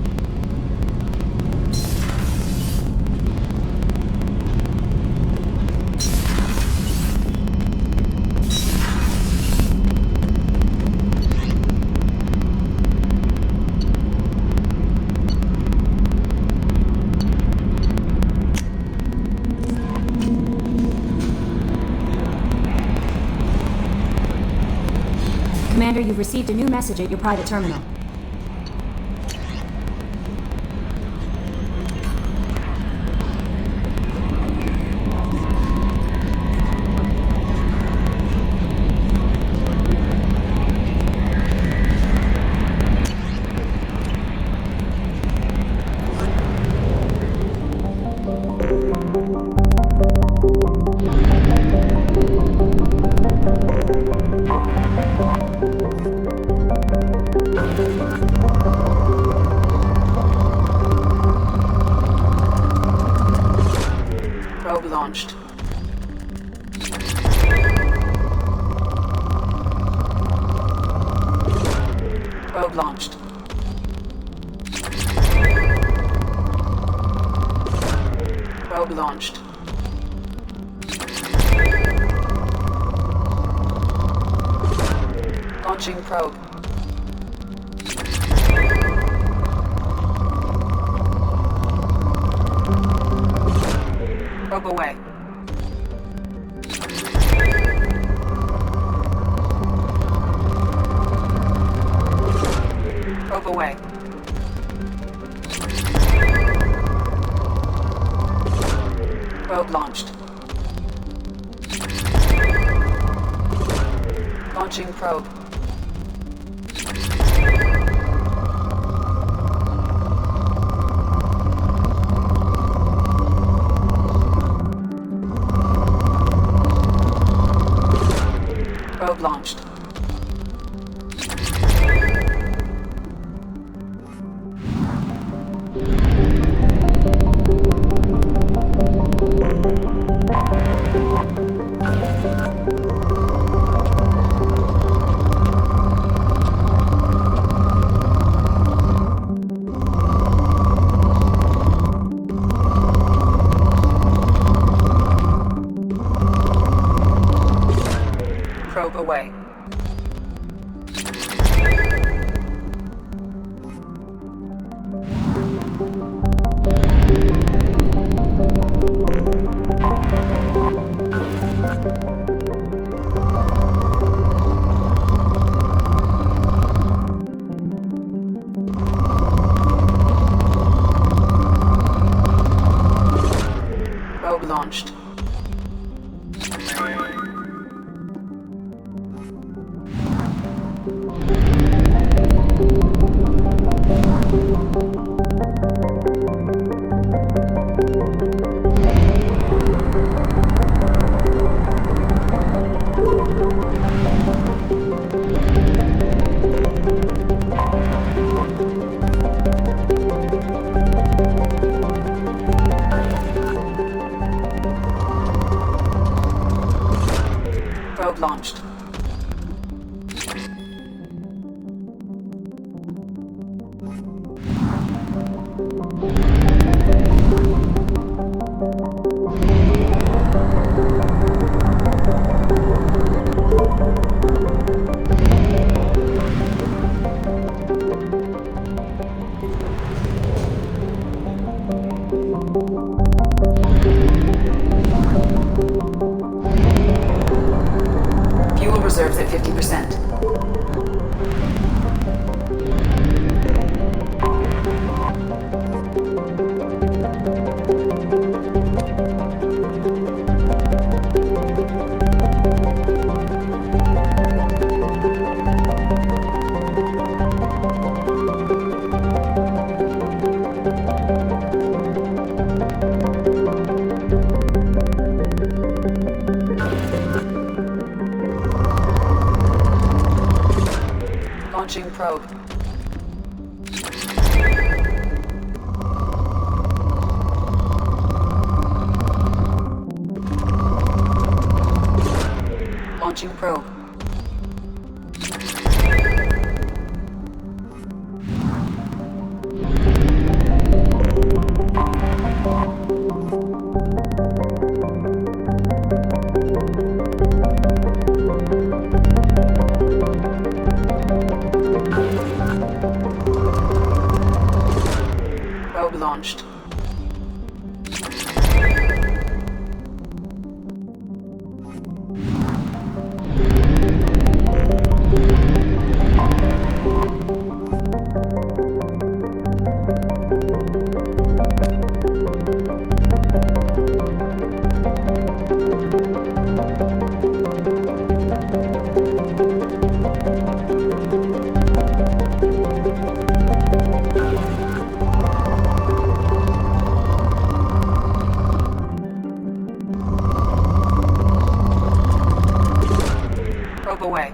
Commander, you've received a new message at your private terminal. Probe launched. Probe launched. Probe launched. Launching probe. Probe away. Probe away. Probe launched. Launching probe. Probe launched. Probe away. Probe launched. Probe launched. Fuel reserves at 50%. Launching probe. Launching probe. Probe launched. Probe away.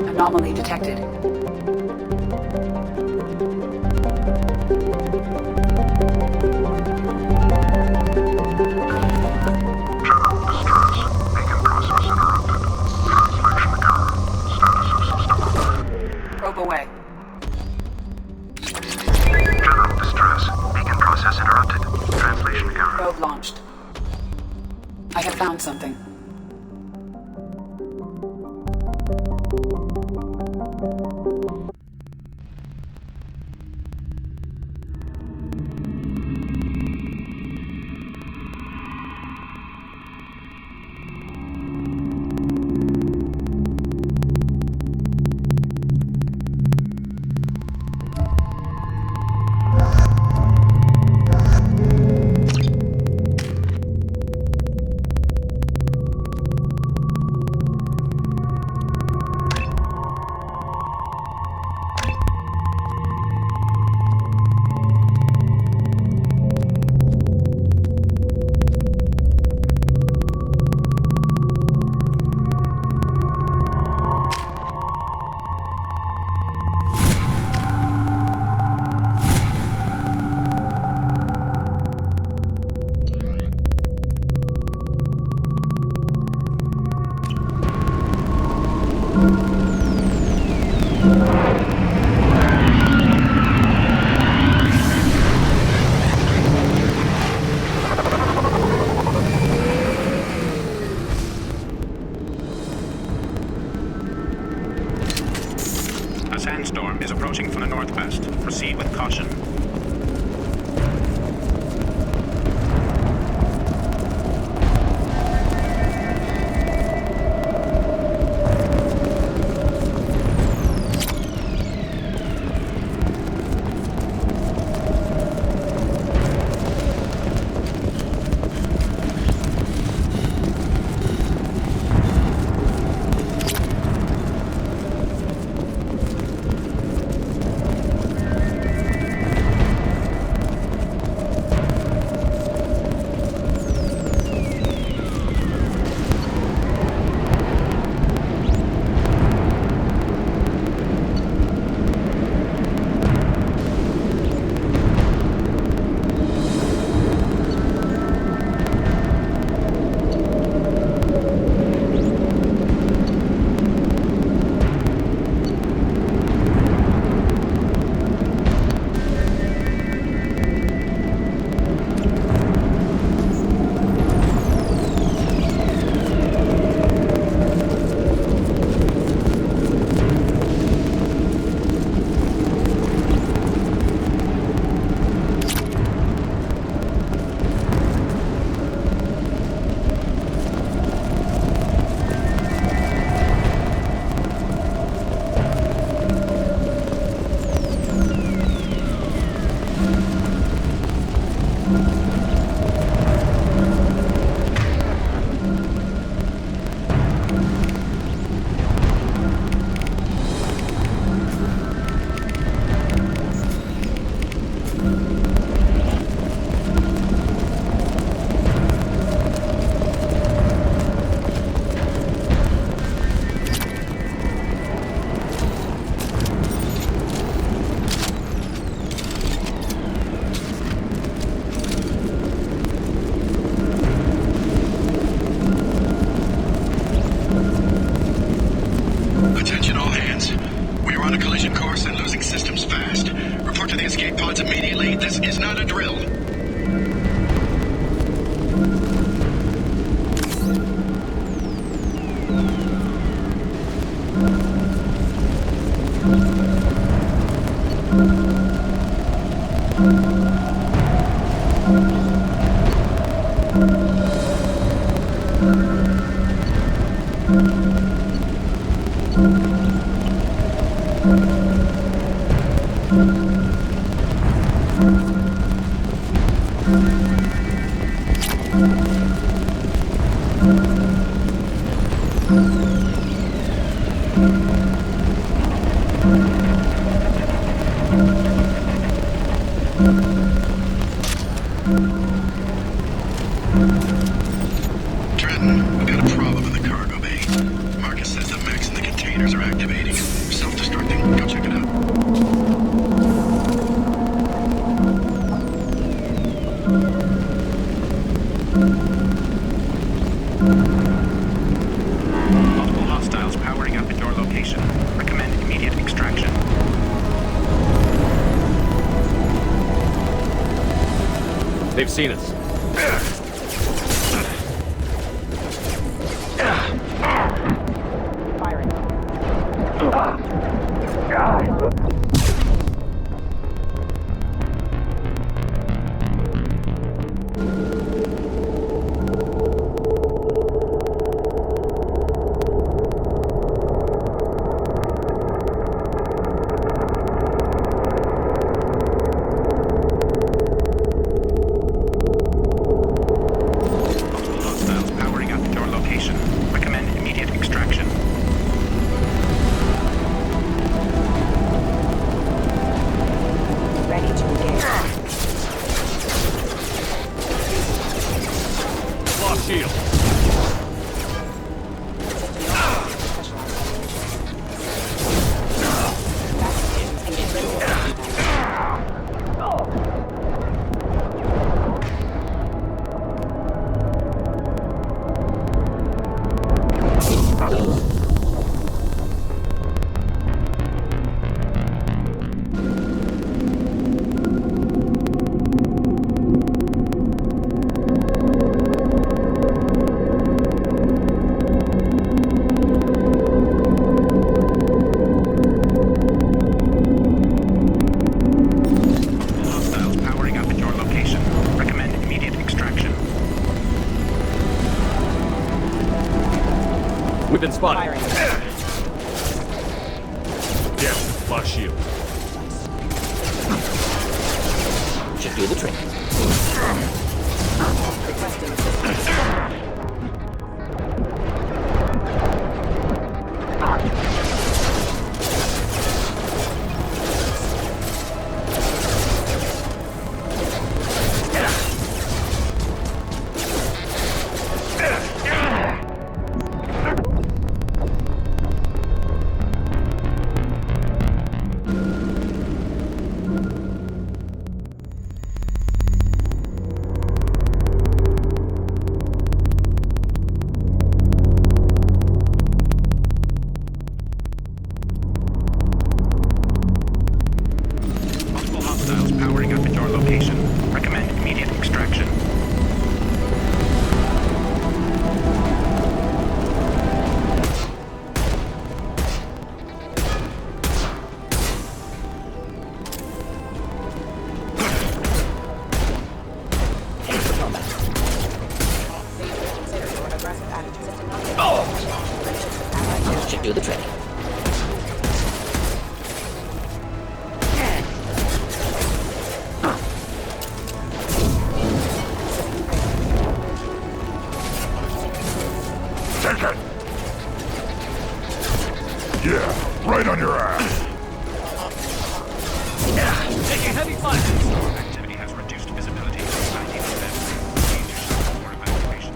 Anomaly detected. Probe away. General distress. Beacon process interrupted. Translation error. Probe launched. I have found something. A sandstorm is approaching from the northwest. Proceed with caution. the escape pods immediately. This is not a drill. Trenton, we got a problem in the cargo bay. Marcus says the mechs in the containers are activating. Self-destructing. Go check it out. Multiple hostiles powering up at your location. Recommend immediate extraction. They've seen us. Hostiles powering up at your location. Recommend immediate extraction. Ready to engage. Lock shield. Hostiles powering up at your location. Recommend immediate extraction. We've been spotted. Yes, lock shield. Should do the trick. Multiple hostiles powering up at your location. Recommend immediate extraction. Should do the trick. Take it! Yeah, right on your ass! Taking heavy fire. Activity has reduced visibility to 90%. Change your signal for evacuation.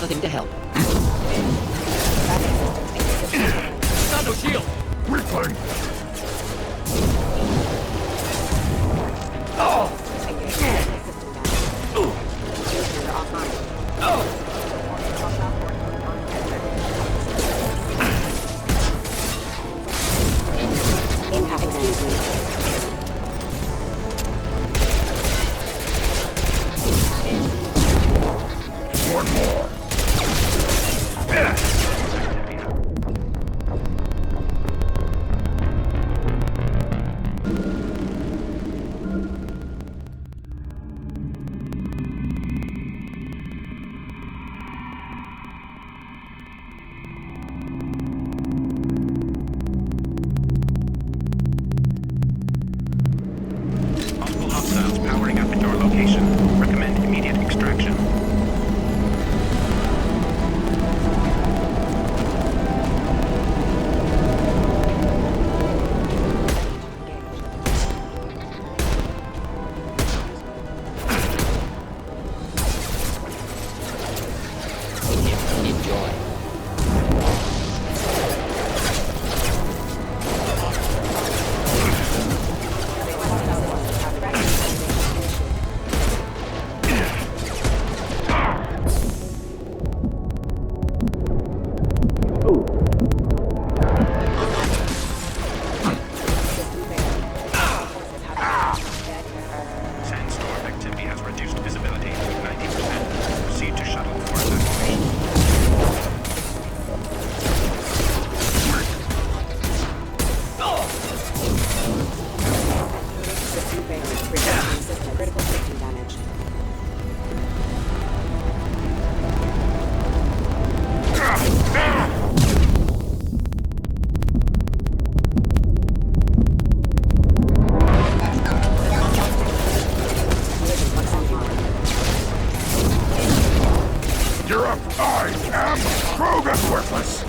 nothing to help. Got no shield! Weakling! Oh! Excuse me. One more. Multiple hostiles powering up at your location. Recommend immediate extraction. Sandstorm activity has reduced visibility to 90%. Proceed to shuttle for evacuation. Critical system damage. You're up! I am Krogan Worthless!